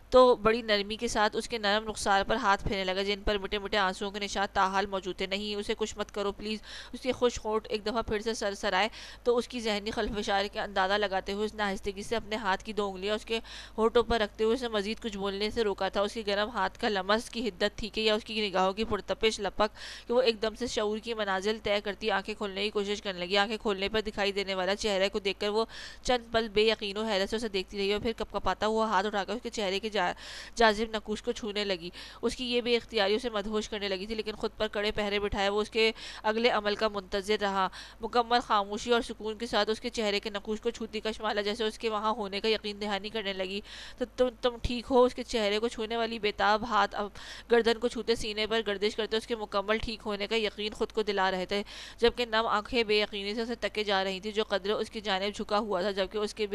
Speaker 1: تو بڑی نرمی کے ساتھ اس کے نرم رخسار پر ہاتھ پھیرنے لگا جن پر مٹے مٹے آنسوؤں کے نشان تاحال موجود تھے۔ نہیں، اسے کچھ مت کرو پلیز۔ اس کے خشک ہونٹ ایک دفعہ پھر سے سرسرائے تو اس کی ذہنی خلفشار کا اندازہ لگاتے ہوئے اس نے آہستگی سے اپنے ہاتھ کی 2 انگلیاں اس کے ہونٹوں پر رکھتے ہوئے اسے مزید کچھ بولنے سے روکا تھا۔ اس کے گرم ہاتھ کا لمس کی حدت تھی کہ یا اس کی نگاہوں کی پرتپش لپک کہ وہ ایک دم سے شعور کی منازل طے کرتی آنکھیں کھولنے کی کوشش کرنے لگی۔ آنکھیں کھولنے پر دکھائی دینے والا چہرے کو دیکھ کر وہ چند پل بے یقین و حیرت سے اسے دیکھتی رہی اور پھر کپکپاتا ہوا ہاتھ اٹھا کر اس کے چہرے کے جاذب نقوش کو چھونے لگی۔ اس کی یہ بے اختیاری اسے مدہوش کرنے لگی تھی، لیکن خود پر کڑے پہرے بٹھائے وہ اس کے اگلے عمل کا منتظر رہا۔ مکمل خاموشی اور سکون کے ساتھ اس کے چہرے کے نقوش کو چھوتی کشمالہ جیسے اس کے وہاں ہونے کا یقین دہانی کرنے لگی۔ تو تم ٹھیک ہو؟ اس کے چہرے کو چھونے والی بےتاب ہاتھ اب گردن کو چھوتے سینے پر گردش کرتے اس کے مکمل ٹھیک ہونے کا یقین خود کو دلا رہے تھے، جبکہ نم آنکھیں بے یقینی سے اسے تکے جا رہی تھی جو قدرے اس کی جانب جھکا ہوا تھا، جبکہ اس کے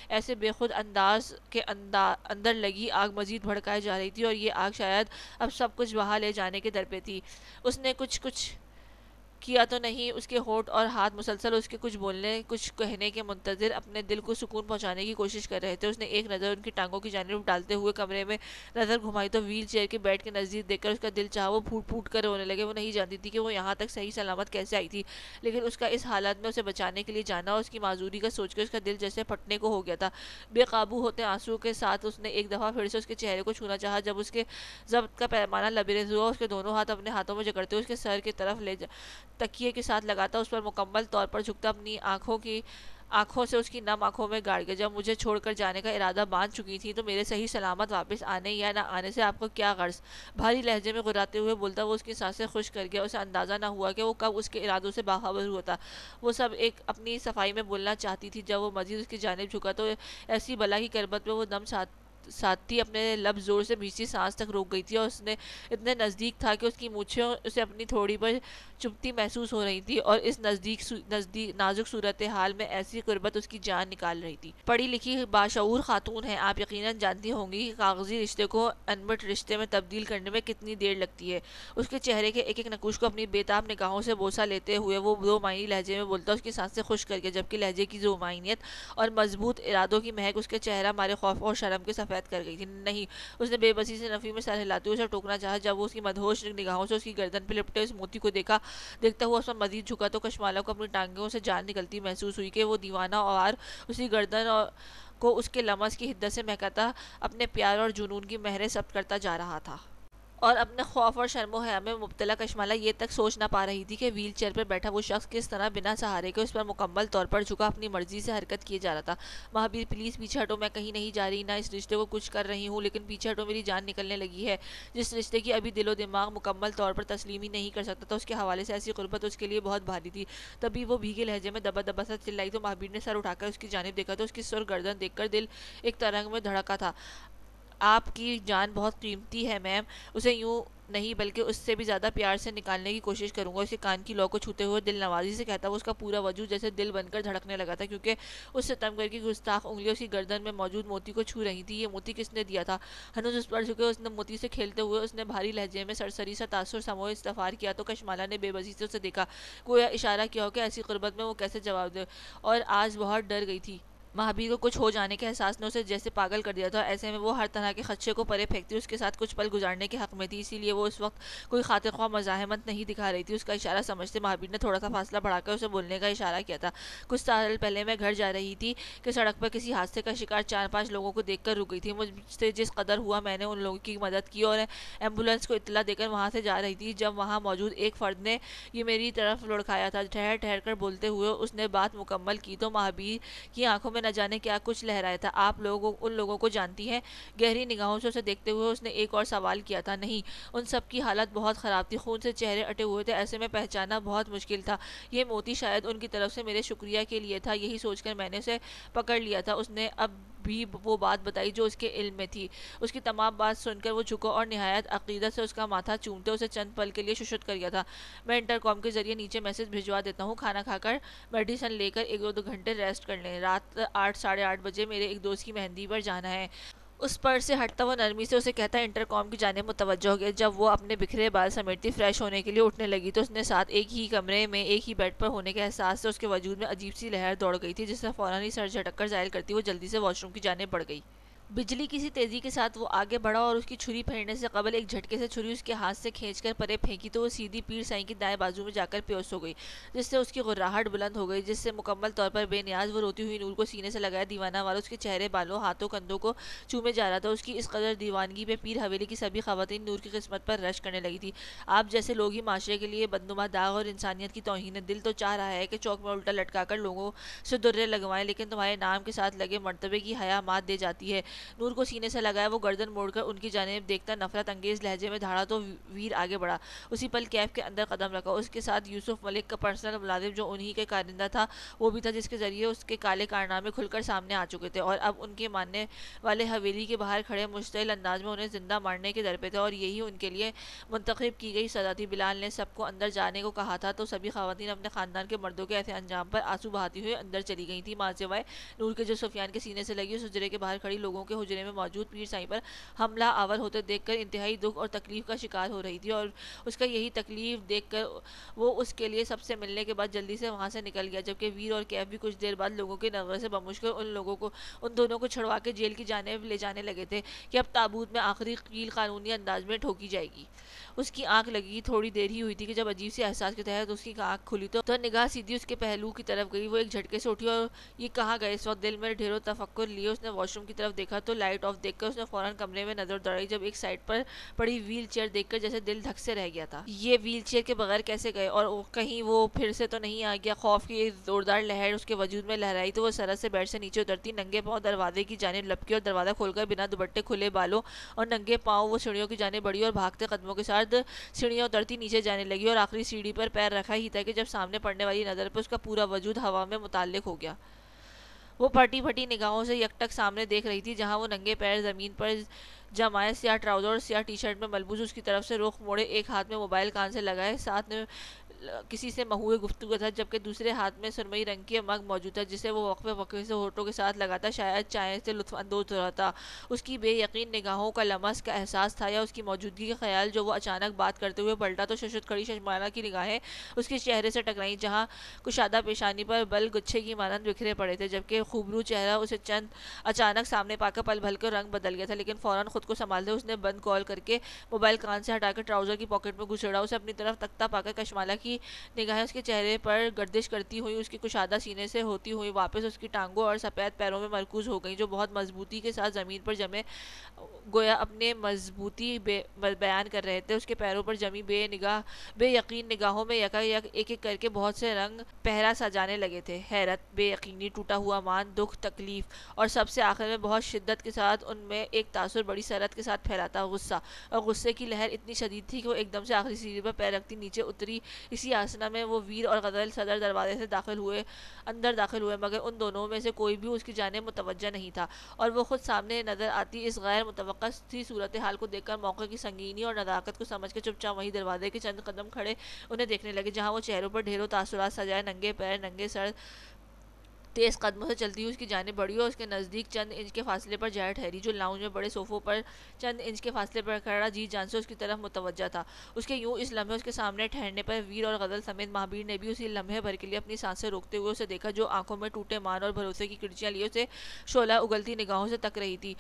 Speaker 1: ایسے بے خود انداز کے اندر لگی آگ مزید بھڑکائے جا رہی تھی اور یہ آگ شاید اب سب کچھ بہا لے جانے کے در پہ تھی۔ اس نے کچھ کیا تو نہیں، اس کے ہونٹ اور ہاتھ مسلسل اس کے کچھ بولنے کچھ کہنے کے منتظر اپنے دل کو سکون پہنچانے کی کوشش کر رہے تھے۔ اس نے ایک نظر ان کی ٹانگوں کی جانب ڈالتے ہوئے کمرے میں نظر گھمائی تو ویل چیئر کے بیڈ کے نزدیک دیکھ کر اس کا دل چاہا وہ پھوٹ پھوٹ کر رونے لگے۔ وہ نہیں جانتی تھی کہ وہ یہاں تک صحیح سلامت کیسے آئی تھی، لیکن اس کا اس حالت میں اسے بچانے کے لیے جانا اور اس کی معذوری کا سوچ کر اس کا دل جیسے پھٹنے کو ہو گیا تھا۔ بے قابو ہوتے آنسوؤں کے ساتھ اس نے ایک دفعہ پھر سے اس کے چہرے کو چھونا چاہا جب اس کے ضبط کا پیمانہ لبریز ہوا۔ اس کے دونوں ہاتھ اپنے ہاتھوں میں جکڑتے ہوئے اس کے سر کی طرف تکیے کے ساتھ لگاتا اس پر مکمل طور پر جھکتا اپنی آنکھوں سے اس کی نم آنکھوں میں گاڑ گیا۔ جب مجھے چھوڑ کر جانے کا ارادہ باندھ چکی تھی تو میرے صحیح سلامت واپس آنے یا نہ آنے سے آپ کو کیا غرض؟ بھاری لہجے میں غراتے ہوئے بولتا وہ اس کی سانسیں خشک کر گیا۔ اسے اندازہ نہ ہوا کہ وہ کب اس کے ارادوں سے باخبر ہوا تھا۔ وہ سب ایک اپنی صفائی میں بولنا چاہتی تھی جب وہ مزید اس کی جانب جھکا تو ایسی بلا کی کربت میں وہ دم ساتھی اپنے لب زور سے بھیجتی سانس تک روک گئی تھی اور اس نے اتنے نزدیک تھا کہ اس کی مونچھیں اسے اپنی تھوڑی پر چبھتی محسوس ہو رہی تھی اور اس نازک صورتحال میں ایسی قربت اس کی جان نکال رہی تھی۔ پڑھی لکھی باشعور خاتون ہیں، آپ یقیناً جانتی ہوں گی کہ کاغذی رشتے کو انمٹ رشتے میں تبدیل کرنے میں کتنی دیر لگتی ہے۔ اس کے چہرے کے ایک ایک نقوش کو اپنی بےتاب نگاہوں سے بوسہ لیتے ہوئے وہ دو معنی لہجے میں بولتا اس کی سانسیں خشک کر کے، جبکہ لہجے کی دو معنیت اور مضبوط ارادوں کی مہک اس کے چہرہ مارے خوف اور شرم کے سفید کر گئی تھی۔ نہیں، اس نے بے بسی سے نفی میں سر ہلاتے ہوئے اسے ٹوکنا چاہا جب وہ اس کی مدہوش نگاہوں سے اس کی گردن پہ لپٹے اس موتی کو دیکھتا ہوا اس پر مزید جھکا تو کشمالہ کو اپنی ٹانگوں سے جان نکلتی محسوس ہوئی کہ وہ دیوانہ اور اسی گردن کو اس کے لمس کی حدت سے مہکاتا اپنے پیار اور جنون کی مہریں ثبت کرتا جا رہا تھا۔ اور اپنے خوف اور شرم و حیا میں مبتلا کشمالہ یہ تک سوچ نہ پا رہی تھی کہ ویل چیئر پر بیٹھا وہ شخص کس طرح بنا سہارے کے اس پر مکمل طور پر جھکا اپنی مرضی سے حرکت کیے جا رہا تھا۔ مہابیر پلیز پیچھے ہٹو، میں کہیں نہیں جا رہی، نہ اس رشتے کو کچھ کر رہی ہوں، لیکن پیچھے ہٹو، میری جان نکلنے لگی ہے۔ جس رشتے کی ابھی دل و دماغ مکمل طور پر تسلیم ہی نہیں کر سکتا تھا، اس کے حوالے سے ایسی قربت اس کے لیے بہت بھاری تھی۔ تبھی وہ بھیگے لہجے میں دبا دبا سا چلائی تو مہابیر نے سر اٹھا کر اس کی جانب دیکھا تو اس کی سر گردن دیکھ کر دل ایک ترنگ میں دھڑکا تھا۔ آپ کی جان بہت قیمتی ہے میم، اسے یوں نہیں بلکہ اس سے بھی زیادہ پیار سے نکالنے کی کوشش کروں گا۔ اسے کان کی لو کو چھوتے ہوئے دل نوازی سے کہتا وہ اس کا پورا وجود جیسے دل بن کر دھڑکنے لگا تھا، کیونکہ اس ستمگر کی گستاخ انگلیاں اس کی گردن میں موجود موتی کو چھو رہی تھی۔ یہ موتی کس نے دیا تھا؟ ہنوز اس پر جھکے اس نے موتی سے کھیلتے ہوئے اس نے بھاری لہجے میں سرسری سا تاثر سموئے استفار کیا تو کشمالہ نے بے بسی سے اسے دیکھا، گویا اشارہ کیا ہو کہ ایسی قربت میں وہ کیسے جواب دے، اور آج بہت ڈر گئی تھی۔ مہابیر کو کچھ ہو جانے کے احساس نے اسے جیسے پاگل کر دیا تھا، ایسے میں وہ ہر طرح کے خدشے کو پرے پھینکتی اس کے ساتھ کچھ پل گزارنے کے حق میں تھی، اسی لیے وہ اس وقت کوئی خاطر خواہ مزاحمت نہیں دکھا رہی تھی۔ اس کا اشارہ سمجھتے مہابیر نے تھوڑا سا فاصلہ بڑھا کر اسے بولنے کا اشارہ کیا تھا۔ کچھ سال پہلے میں گھر جا رہی تھی کہ سڑک پر کسی حادثے کا شکار 4-5 لوگوں کو دیکھ کر رک گئی تھی۔ مجھ سے جس قدر ہوا میں نے ان لوگوں کی مدد کی اور ایمبولینس کو اطلاع دے کر وہاں سے جا رہی تھی جب وہاں موجود ایک فرد نے یہ میری طرف لڑکایا تھا۔ ٹھہر ٹھہر کر بولتے ہوئے اس نے بات مکمل کی تو مہابیر کی آنکھوں میں نہ جانے کیا کچھ لہرایا تھا۔ آپ لوگ ان لوگوں کو جانتی ہیں؟ گہری نگاہوں سے اسے دیکھتے ہوئے اس نے ایک اور سوال کیا تھا۔ نہیں، ان سب کی حالت بہت خراب تھی، خون سے چہرے اٹے ہوئے تھے، ایسے میں پہچانا بہت مشکل تھا۔ یہ موتی شاید ان کی طرف سے میرے شکریہ کے لیے تھا، یہی سوچ کر میں نے اسے پکڑ لیا تھا۔ اس نے اب بھی وہ بات بتائی جو اس کے علم میں تھی۔ اس کی تمام بات سن کر وہ جھکا اور نہایت عقیدت سے اس کا ماتھا چومتے اسے چند پل کے لیے ششت کر گیا تھا۔ میں انٹرکام کے ذریعے نیچے میسج بھجوا دیتا ہوں، کھانا کھا کر میڈیسن لے کر 1-2 گھنٹے ریسٹ کر لیں، رات 8-8:30 بجے میرے ایک دوست کی مہندی پر جانا ہے۔ اس پر سے ہٹتا وہ نرمی سے اسے کہتا انٹرکام کی جانب متوجہ ہو گیا۔ جب وہ اپنے بکھرے بال سمیٹتی فریش ہونے کے لیے اٹھنے لگی تو اس نے ساتھ ایک ہی کمرے میں ایک ہی بیڈ پر ہونے کے احساس سے اس کے وجود میں عجیب سی لہر دوڑ گئی تھی، جس سے فوراً ہی سر جھٹک کر ظاہر کرتی وہ جلدی سے واش روم کی جانب بڑھ گئی۔ بجلی کی سی تیزی کے ساتھ وہ آگے بڑھا اور اس کی چھری پھیرنے سے قبل ایک جھٹکے سے چھری اس کے ہاتھ سے کھینچ کر پرے پھینکی تو وہ سیدھی پیر سائیں کی دائیں بازو میں جا کر پیوست ہو گئی، جس سے اس کی غراہٹ بلند ہو گئی، جس سے مکمل طور پر بے نیاز وہ روتی ہوئی نور کو سینے سے لگائے دیوانہ وار اس کے چہرے، بالوں، ہاتھوں، کندھوں کو چومے جا رہا تھا۔ اس کی اس قدر دیوانگی پہ پیر حویلی کی سبھی خواتین نور کی قسمت پر رشک کرنے لگی تھی۔ آپ جیسے لوگ ہی معاشرے کے لیے بدنما داغ اور انسانیت کی توہین ہے۔ دل تو چاہ رہا ہے کہ چوک میں الٹا لٹکا کر لوگوں سے درے لگوائیں، لیکن تمہارے نام کے ساتھ لگے مرتبے کی حیا مات دے جاتی ہے۔ نور کو سینے سے لگایا وہ گردن موڑ کر ان کی جانب دیکھتا نفرت انگیز لہجے میں دھاڑا تو ویر آگے بڑھا۔ اسی پل کیف کے اندر قدم رکھا۔ اس کے ساتھ یوسف ملک کا پرسنل ملازم جو انہی کے کارندہ تھا وہ بھی تھا، جس کے ذریعے اس کے کالے کارنامے کھل کر سامنے آ چکے تھے اور اب ان کے ماننے والے حویلی کے باہر کھڑے مشتعل انداز میں انہیں زندہ مارنے کے در پہ تھے، اور یہی ان کے لیے منتخب کی گئی سزا تھی۔ بلال نے سب کو اندر جانے کو کہا تھا تو سبھی خواتین اپنے خاندان کے مردوں کے ایسے انجام پر آنسو بہاتی ہوئی اندر چلی گئی تھیں، ماں سوائے نور کے جو سفیان کے سینے سے لگی اس حجرے کے باہر کھڑی لوگوں کے حجرے میں موجود پیر سائیں پر حملہ آور ہوتے دیکھ کر انتہائی دکھ اور تکلیف کا شکار ہو رہی تھی، اور اس کا یہی تکلیف دیکھ کر وہ اس کے لیے سب سے ملنے کے بعد جلدی سے وہاں سے نکل گیا، جبکہ ویر اور کیف بھی کچھ دیر بعد لوگوں کے نغمے سے بمشکل ان دونوں کو چھڑوا کے جیل کی جانب لے جانے لگے تھے کہ اب تابوت میں آخری کیل قانونی انداز میں ٹھوکی جائے گی۔ اس کی آنکھ لگی تھوڑی دیر ہی ہوئی تھی کہ جب عجیب سی احساس کے تحت اس کی آنکھ کھلی تو نگاہ سیدھی اس کے پہلو کی طرف گئی۔ وہ ایک جھٹکے سے اٹھی اور یہ کہاں گئے اس وقت؟ دل میں ڈھیروں تفکر لیے اس نے واش روم کی طرف دیکھا تو لائٹ آف دیکھ کر اس نے فوراً کمرے میں نظر دوڑائی، جب ایک سائڈ پر پڑی ویل چیئر دیکھ کر جیسے دل دھک سے رہ گیا تھا۔ یہ ویل چیئر کے بغیر کیسے گئے؟ اور کہیں وہ پھر سے تو نہیں آ گیا؟ خوف کی ایک زوردار لہر اس کے وجود میں لہرائی تو وہ سرعت سے بیڈ سے نیچے اترتی، ننگے پاؤں دروازے کی جانب لپکی اور دروازہ کھول کر بنا دوپٹے کھلے بالوں اور ننگے پاؤں وہ سیڑھیوں کی جانب بڑھی اور بھاگتے قدموں کے ساتھ سیڑھیاں اترتی نیچے جانے لگی، اور آخری سیڑھی پر پیر رکھا ہی تھا کہ جب سامنے پڑنے والی نظر پر اس کا پورا وجود ہوا میں متعلق ہو گیا۔ وہ پھٹی پھٹی نگاہوں سے یک ٹک سامنے دیکھ رہی تھی، جہاں وہ ننگے پیر زمین پر جمائے سیاہ ٹراؤزر اور سیاہ ٹی شرٹ میں ملبوس اس کی طرف سے رخ موڑے، ایک ہاتھ میں موبائل کان سے لگائے، ساتھ میں کسی سے محو گفتگو تھا، جبکہ دوسرے ہاتھ میں سرمئی رنگ کی مگ موجود تھا جسے وہ وقفے وقفے سے ہونٹوں کے ساتھ لگاتا شاید چائے سے لطف اندوز ہو رہا تھا۔ اس کی بے یقین نگاہوں کا لمس کا احساس تھا یا اس کی موجودگی کا خیال جو وہ اچانک بات کرتے ہوئے پلٹا تو ششت کھڑی ششمانہ کی نگاہیں اس کے چہرے سے ٹکرائیں، جہاں کشادہ پیشانی پر بل گچھے کی مانند بکھرے پڑے تھے، جبکہ خوبرو چہرہ اسے چند اچانک سامنے پا کر پل بھل کر رنگ بدل گیا تھا، لیکن فوراً خود کو سنبھالتے اس نے بند کال کر کے موبائل کان سے ہٹا کر ٹراؤزر کی پاکٹ میں گھسیڑا۔ اسے اپنی طرف تکتا پا کر کشمالہ کی کی نگاہیں اس کے چہرے پر گردش کرتی ہوئی اس کی کشادہ سینے سے ہوتی ہوئی واپس اس کی ٹانگوں اور سفید پیروں میں مرکوز ہو گئیں، جو بہت مضبوطی کے ساتھ زمین پر جمے گویا اپنے مضبوطی بیان کر رہے تھے۔ اس کے پیروں پر جمی بے یقین نگاہوں میں یکا یک ایک ایک کر کے بہت سے رنگ پہرا سجانے لگے تھے، حیرت، بے یقینی، ٹوٹا ہوا مان، دکھ، تکلیف، اور سب سے آخر میں بہت شدت کے ساتھ ان میں ایک تاثر بڑی سرعت کے ساتھ پھیلاتا غصہ، اور غصے کی لہر اتنی شدید تھی کہ وہ ایک دم سے آخری سیڑھی پر پیر رکھتی نیچے اتری۔ اسی آسنا میں وہ ویر اور غزل صدر دروازے سے اندر داخل ہوئے، مگر ان دونوں میں سے کوئی بھی اس کی جانب متوجہ نہیں تھا، اور وہ خود سامنے نظر آتی اس غیر متوقع سی صورتحال کو دیکھ کر موقع کی سنگینی اور نزاکت کو سمجھ کے چپ چاپ وہیں دروازے کے چند قدم کھڑے انہیں دیکھنے لگے، جہاں وہ چہروں پر ڈھیروں تاثرات سجائے ننگے پیر، ننگے سر، تیز قدموں سے چلتی ہوئی اس کی جانب بڑھی اور اس کے نزدیک چند انچ کے فاصلے پر جا ٹھہری، جو لاؤنج میں بڑے صوفوں پر چند انچ کے فاصلے پر کھڑا جی جان سے اس کی طرف متوجہ تھا۔ اس کے یوں اس لمحے اس کے سامنے ٹھہرنے پر ویر اور غزل سمیت مہابیر نے بھی اسی لمحے بھر کے لیے اپنی سانسیں روکتے ہوئے اسے دیکھا، جو آنکھوں میں ٹوٹے مان اور بھروسے کی کرچیاں لیے اسے شعلہ اگلتی نگاہوں سے تک رہی تھی۔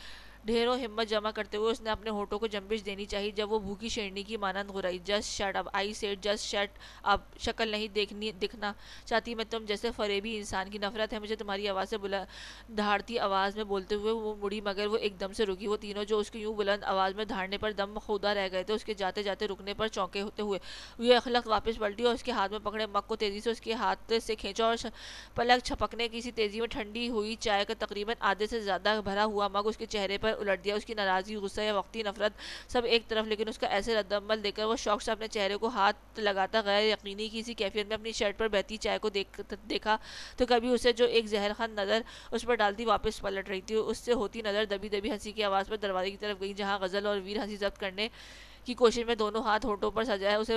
Speaker 1: ڈھیروں ہمت جمع کرتے ہوئے اس نے اپنے ہونٹوں کو جنبش دینی چاہی، جب وہ بھوکی شیرنی کی مانند غرائی، just shut up, I said just shut up, شکل نہیں دکھنا چاہتی میں تم جیسے فریبی انسان کی نفرت ہے مجھے تمہاری آواز سے، بلند دھاڑتی آواز میں بولتے ہوئے وہ مڑی، مگر وہ ایک دم سے رکی۔ وہ تینوں جو اس کی یوں بلند آواز میں دھاڑنے پر دم خودہ رہ گئے تھے، اس کے جاتے جاتے رکنے پر چونکے ہوتے ہوئے یہ اخلق واپس پلٹی اور اس کے ہاتھ میں پکڑے مگ کو تیزی سے اس کے ہاتھ سے کھینچا، اور پلک چھپکنے کی سی تیزی میں ٹھنڈی ہوئی چائے کا تقریباً آدھے سے زیادہ بھرا ہوا مگ اس کے چہرے پر الٹ دیا۔ اس کی ناراضگی، غصہ یا وقتی نفرت سب ایک طرف، لیکن اس کا ایسے رد عمل دیکھ کر وہ شوق سے اپنے چہرے کو ہاتھ لگاتا غیر یقینی کی سی کیفیت میں اپنی شرٹ پر بہتی چائے کو دیکھا تو کبھی اسے جو ایک زہر خند نظر اس پر ڈالتی واپس پلٹ رہی تھی، اس سے ہوتی نظر دبی دبی ہنسی کی آواز پر دروازے کی طرف گئی، جہاں غزل اور ویر ہنسی ضبط کرنے کی کوشش میں دونوں ہاتھ ہونٹوں پر سجائے اسے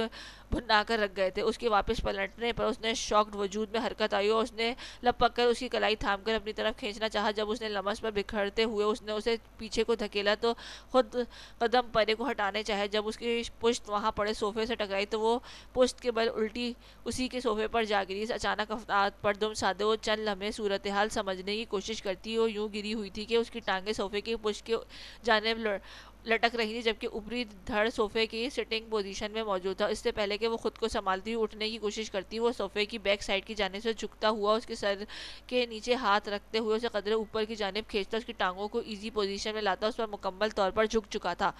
Speaker 1: بھنا کر رکھ گئے تھے۔ اس کے واپس پلٹنے پر اس نے شاکڈ وجود میں حرکت آئی اور اس نے لپک کر اس کی کلائی تھام کر اپنی طرف کھینچنا چاہا۔ جب اس نے لمس پر بکھرتے ہوئے اس نے اسے پیچھے کو دھکیلا تو خود قدم پرے کو ہٹانے چاہے، جب اس کی پشت وہاں پڑے صوفے سے ٹکرائی تو وہ پشت کے بل الٹی اسی کے صوفے پر جا گری۔ اس اچانک افتاد پر دم سادے وہ چند لمحے صورتحال سمجھنے کی کوشش کرتی اور یوں گری ہوئی تھی کہ اس کی ٹانگیں صوفے کی پشت کی جانب لٹک رہی تھی، جبکہ اوپری دھڑ صوفے کی سٹنگ پوزیشن میں موجود تھا۔ اس سے پہلے کہ وہ خود کو سنبھالتی ہوئی اٹھنے کی کوشش کرتی، وہ صوفے کی بیک سائڈ کی جانب سے جھکتا ہوا اس کے سر کے نیچے ہاتھ رکھتے ہوئے اسے قدرے اوپر کی جانب کھینچتا، اس کی ٹانگوں کو ایزی پوزیشن میں لاتا اس پر مکمل طور پر جھک چکا تھا۔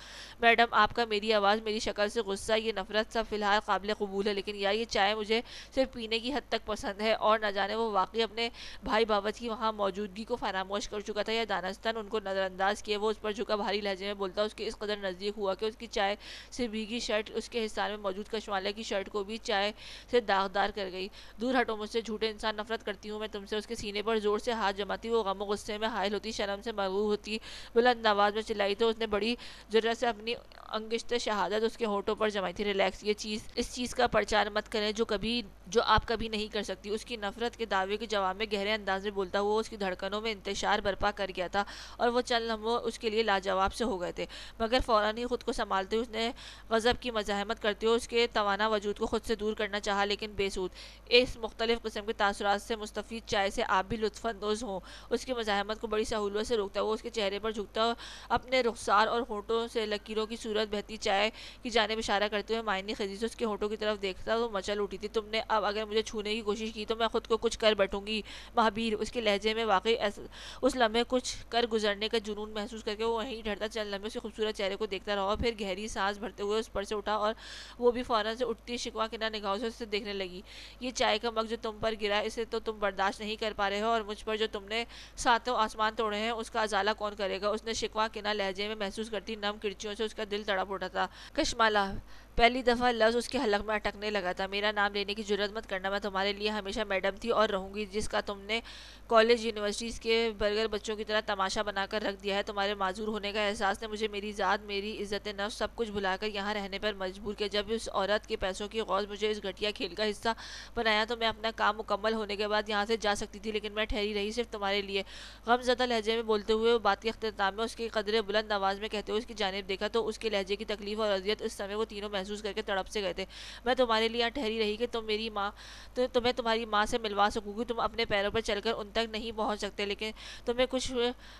Speaker 1: میڈم، آپ کا میری آواز، میری شکل سے غصہ، یہ نفرت سب فی الحال قابل قبول ہے، لیکن یار یہ چائے مجھے صرف پینے کی حد تک پسند ہے، اور نہ جانے وہ واقعی اپنے بھائی باورچی کی وہاں موجودگی کو فراموش کر چکا تھا یا دانستاً ان کو نظر انداز کیے۔ وہ اس پر جھکا بھاری لہجے میں بولتا اس کے اس قدر نزدیک ہوا کہ اس کی چائے سے بھیگی شرٹ اس کے حصان میں موجود کشمالے کی شرٹ کو بھی چائے سے داغدار کر گئی۔ دور ہٹو مجھ سے، جھوٹے انسان، نفرت کرتی ہوں میں تم سے۔ اس کے سینے پر زور سے ہاتھ جماتی وہ غم و غصے میں حائل ہوتی، شرم سے مرعوب ہوتی بلند آواز میں چلائی تو اس نے بڑی جرأت سے اپنی انگشت شہادت اس کے ہونٹوں پر جمائی تھی۔ ریلیکس، اس چیز کا پرچار مت کریں جو آپ کبھی نہیں کر سکتی۔ اس کی نفرت کے دعوے کے جواب میں گہرے انداز میں بولتا ہوا اس کی دھڑکنوں میں انتشار برپا کر گیا تھا، اور وہ چند لمحوں اس کے لیے لاجواب سے ہو گئے تھے، مگر فوراً ہی خود کو سنبھالتے ہوئے اس نے غضب کی مزاحمت کرتے ہوئے اس کے توانا وجود کو خود سے دور کرنا چاہا، لیکن بے سود۔ اس مختلف قسم کے تاثرات سے مستفید چائے سے آپ بھی لطف اندوز ہوں۔ اس کی مزاحمت کو بڑی سہولت سے روکتا ہوا اس کے چہرے پر جھکتا اپنے رخسار اور ہونٹوں سے لکیروں کی صورت بہتی چائے کی جانب اشارہ کرتے ہوئے معنی خیزی سے اس کے ہونٹوں کی طرف دیکھتا تو مچل اٹھی تھی۔ تم نے اب اگر مجھے چھونے کی کوشش کی تو میں خود کو کچھ کر بیٹھوں گی مہابیر۔ اس کے لہجے میں واقعی اس لمحے کچھ کر گزرنے کا جنون محسوس کر کے وہ وہیں ڈرتا چند لمحے اس کے خوبصورت چہرے کو دیکھتا رہا، پھر گہری سانس بھرتے ہوئے اس پر سے اٹھا اور وہ بھی فوراً سے اٹھتی شکوہ کناں نگاہوں سے اسے دیکھنے لگی۔ یہ چائے کا مگ جو تم پر گرا ہے اسے تو تم برداشت نہیں کر پا رہے ہو، اور مجھ پر جو تم نے ساتوں آسمان توڑے ہیں اس کا ازالہ کون کرے گا؟ اس نے شکوہ کناں لہجے میں محسوس کرتی نم کرچیوں سے اس کا دل تڑپ اٹھا تھا۔ کشمالہ، پہلی دفعہ لفظ اس کے حلق میں اٹکنے لگا تھا۔ میرا نام لینے کی جرات مت کرنا، میں تمہارے لیے ہمیشہ میڈم تھی اور رہوں گی، جس کا تم نے کالج یونیورسٹیز کے برگر بچوں کی طرح تماشا بنا کر رکھ دیا ہے۔ تمہارے معذور ہونے کا احساس نے مجھے میری ذات، میری عزت نفس سب کچھ بھلا کر یہاں رہنے پر مجبور کیا۔ جب اس عورت کے پیسوں کی غوض مجھے اس گھٹیا کھیل کا حصہ بنایا تو میں اپنا کام مکمل ہونے کے بعد یہاں سے جا سکتی تھی، لیکن میں ٹھہری رہی صرف تمہارے لیے۔ غم زدہ لہجے میں بولتے ہوئے بات کے اختتام میں اس کی قدرے بلند آواز میں کہتے ہوئے اس کی جانب دیکھا تو اس کے لہجے کی تکلیف اور اذیت اس سمے وہ تینوں محسوس محسوس کر کے تڑپ سے گئے تھے۔ میں تمہارے لیے یہاں ٹھہری رہی کہ تمہیں تمہاری ماں سے ملوا سکوں گی۔ تم اپنے پیروں پر چل کر ان تک نہیں پہنچ سکتے، لیکن تمہیں کچھ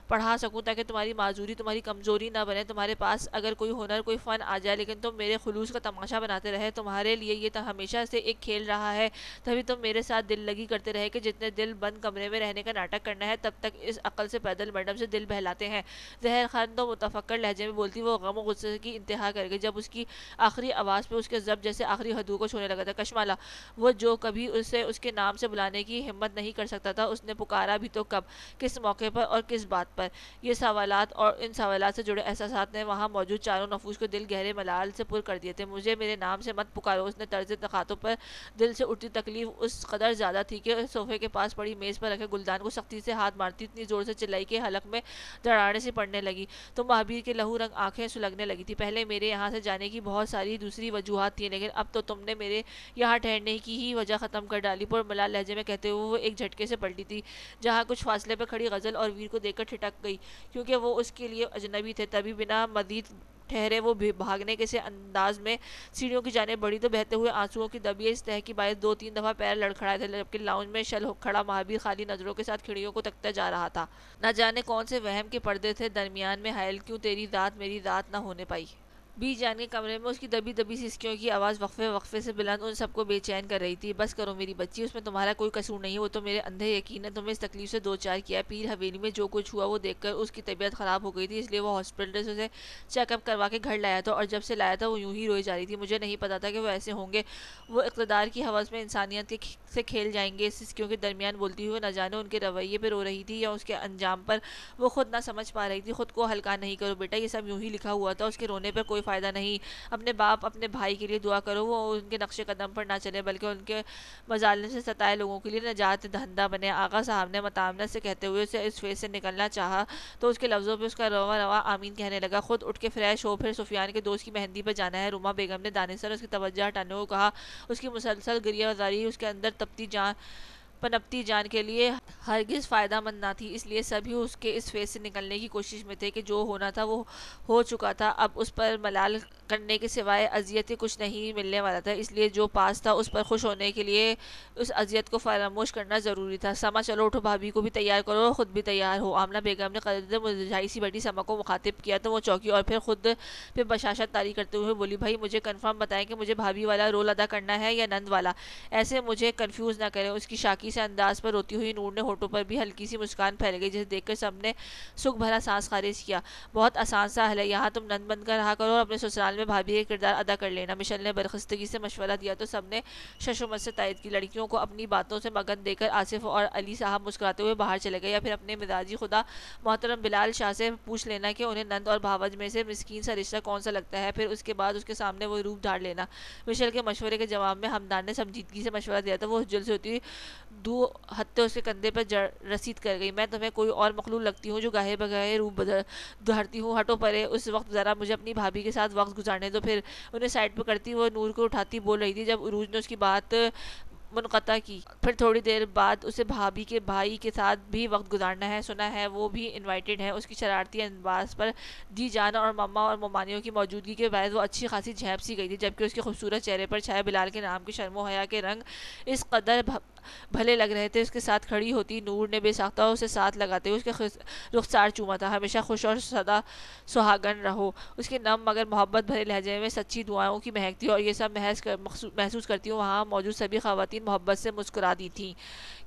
Speaker 1: پڑھا سکوں تاکہ تمہاری معذوری تمہاری کمزوری نہ بنے۔ تمہارے پاس اگر کوئی ہنر کوئی فن آ جائے لیکن تم میرے خلوص کا تماشا بناتے رہے، تمہارے لیے یہ ہمیشہ سے ایک کھیل رہا ہے، تبھی تم میرے ساتھ دل لگی کرتے رہے کہ جتنے دل بند کمرے میں رہنے کا ناٹک کرنا ہے، تب تک اس عقل سے پیدل میڈم سے دل بہلاتے ہیں۔ زہر خان تو متفکر لہجے میں بولتی وہ غم و غصے کی انتہا کر گئی جب اس کی آخری آواز پہ اس کے ضبط جیسے آخری حدود کو چھونے لگا تھا۔ کشمالا، وہ جو کبھی اسے اس کے نام سے بلانے کی ہمت نہیں کر سکتا تھا، اس نے پکارا بھی تو کب، کس موقع پر اور کس بات پر؟ یہ سوالات اور ان سوالات سے جڑے احساسات نے وہاں موجود چاروں نفوس کو دل گہرے ملال سے پر کر دیے تھے۔ مجھے میرے نام سے مت پکارو، اس نے طرز تخاطب پر دل سے اٹھتی تکلیف اس قدر زیادہ تھی کہ صوفے کے پاس پڑی میز پر رکھے گلدان کو سختی سے ہاتھ مارتی اتنی زور سے چلائی کہ حلق میں دراڑے سے پڑنے لگی۔ تو مہابیر کے لہو رنگ آنکھیں سلگنے لگی تھی۔ پہلے میرے یہاں سے جانے کی بہت ساری دوسری وجوہات تھیں، لیکن اب تو تم نے میرے یہاں ٹھہرنے کی ہی وجہ ختم کر ڈالی، پر ملال لہجے میں کہتے ہوئے وہ ایک جھٹکے سے پلٹی تھی۔ جہاں کچھ فاصلے پر کھڑی غزل اور ویر کو دیکھ کر ٹھٹک گئی، کیونکہ وہ اس کے لیے اجنبی تھے۔ تبھی بنا مزید ٹھہرے وہ بھاگنے کے سے انداز میں سیڑھیوں کی جانب بڑھی تو بہتے ہوئے آنسوؤں کی دبی اس طرح کی باعث 2-3 دفعہ پیر لڑکھڑائے تھے، جبکہ لاؤنج میں شل کھڑا مہابیر خالی نظروں کے ساتھ کھڑکیوں کو تکتا جا رہا تھا۔ نہ جانے کون سے وہم کے پردے تھے درمیان میں حائل، کیوں تیری ذات میری ذات نہ ہونے پائی؟ بی جان کے کمرے میں اس کی دبی دبی سسکیوں کی آواز وقفے وقفے سے بلند ان سب کو بے چین کر رہی تھی۔ بس کرو میری بچی، اس میں تمہارا کوئی قصور نہیں ہے، وہ تو میرے اندھے یقین نے تمہیں اس تکلیف سے دو چار کیا ہے۔ پیر حویلی میں جو کچھ ہوا وہ دیکھ کر اس کی طبیعت خراب ہو گئی تھی، اس لیے وہ ہاسپٹل سے اسے چیک اپ کروا کے گھر لایا تھا، اور جب سے لایا تھا وہ یوں ہی روئی جا رہی تھی۔ مجھے نہیں پتا تھا کہ وہ ایسے ہوں گے، وہ اقتدار کی ہوس میں انسانیت سے کھیل جائیں گے۔ سسکیوں کے درمیان بولتی ہوئے نہ جانے ان کے رویے پہ رو رہی تھی یا اس کے انجام پر وہ خود نہ سمجھ پا رہی تھی۔ خود کو ہلکا نہیں کرو بیٹا، یہ سب یوں ہی لکھا ہوا تھا، اس کے رونے پر کوئی فائدہ نہیں۔ اپنے باپ اپنے بھائی کے لیے دعا کرو، وہ ان کے نقش قدم پر نہ چلے بلکہ ان کے مظالم سے ستائے لوگوں کے لیے نجات دہندہ بنے۔ آغا صاحب نے مطامنت سے کہتے ہوئے اسے اس فیس سے نکلنا چاہا تو اس کے لفظوں پہ اس کا روا روا آمین کہنے لگا۔ خود اٹھ کے فریش ہو، پھر سفیان کے دوست کی مہندی پر جانا ہے۔ روما بیگم نے دانستر اس کی توجہ ہٹانے کو کہا۔ اس کی مسلسل گریہ زاری اس کے اندر پنپتی جان کے لیے ہرگز فائدہ مند نہ تھی، اس لیے سبھی اس کے اس فیس سے نکلنے کی کوشش میں تھے کہ جو ہونا تھا وہ ہو چکا تھا، اب اس پر ملال کرنے کے سوائے اذیت کچھ نہیں ملنے والا تھا، اس لیے جو پاس تھا اس پر خوش ہونے کے لیے اس اذیت کو فراموش کرنا ضروری تھا۔ سما چلو اٹھو، بھابھی کو بھی تیار کرو اور خود بھی تیار ہو۔ آمنہ بیگم نے قدر مرجھائی سی بیٹھی سما کو مخاطب کیا تو وہ چوکی اور پھر خود پہ بشاشت طاری کرتے ہوئے بولی، بھائی مجھے کنفرم بتائیں کہ مجھے بھابھی والا رول ادا کرنا ہے یا نند والا، ایسے مجھے کنفیوز نہ کریں۔ اس کی شاکی سے انداز پر روتی ہوئی نور نے ہونٹوں پر بھی ہلکی سی مسکان پھیل گئی، جسے دیکھ کر سب نے سکھ بھرا سانس خارج کیا۔ بہت آسان سا حل ہے، یہاں تم نند بن کر رہا کرو اور اپنے سسرال میں بھابھی کا کردار ادا کر لینا۔ مشل نے برخستگی سے مشورہ دیا تو سب نے ششومت سے تائید کی۔ لڑکیوں کو اپنی باتوں سے مگن دے کر آصف اور علی صاحب مسکراتے ہوئے باہر چلے گئے، یا پھر اپنے مزاجی خدا محترم بلال شاہ سے پوچھ لینا کہ انہیں نند اور بھاوج میں سے مسکین سا رشتہ کون سا لگتا ہے، پھر اس کے بعد اس کے سامنے وہ روپ دھار لینا۔ مشل کے مشورے کے جواب میں ہمدان نے سنجیدگی سے مشورہ دیا تو وہ حجل سے ہوتی دو ہتھے اس کے کندھے پر رسید کر گئی۔ میں تمہیں کوئی اور مخلوق لگتی ہوں جو گاہے بگاہے روپ دھارتی ہوں، ہٹو پرے، اس وقت ذرا مجھے اپنی بھابھی کے ساتھ وقت گزارنے دو۔ پھر انہیں سائڈ پہ کرتی وہ نور کو اٹھاتی بول رہی تھی جب عروج نے اس کی بات منقطع کی۔ پھر تھوڑی دیر بعد اسے بھابھی کے بھائی کے ساتھ بھی وقت گزارنا ہے، سنا ہے وہ بھی انوائٹڈ ہے۔ اس کی شرارتی انداز پر جی جان اور مما اور ممانیوں کی موجودگی کے باعث وہ اچھی خاصی جھیپ سی گئی تھی، جبکہ اس کے خوبصورت چہرے پر چھائے بلال کے نام کے شرم و حیا کے رنگ اس قدر بھلے لگ رہے تھے۔ اس کے ساتھ کھڑی ہوتی نور نے بے ساختہ اسے ساتھ لگاتے ہوئے اس کے رخسار چوما تھا۔ ہمیشہ خوش اور سدا سہاگن رہو، اس کے نم مگر محبت بھرے لہجے میں سچی دعاؤں کی مہک تھی، اور یہ سب محسوس کرتی ہوں وہاں موجود سبھی خواتین محبت سے مسکرا دی تھیں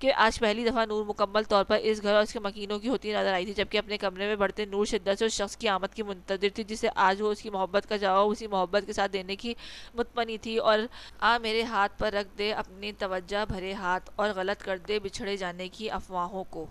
Speaker 1: کہ آج پہلی دفعہ نور مکمل طور پر اس گھر اور اس کے مکینوں کی ہوتی نظر آئی تھی، جبکہ اپنے کمرے میں بڑھتے نور شدت سے اس شخص کی آمد کی منتظر تھی جسے آج وہ اس کی محبت کا جواب اسی محبت کے ساتھ دینے کی متمنی تھی۔ اور میرے ہاتھ پر رکھ دے اپنی توجہ بھرے ہاتھ اور غلط کر دے بچھڑے جانے کی افواہوں کو۔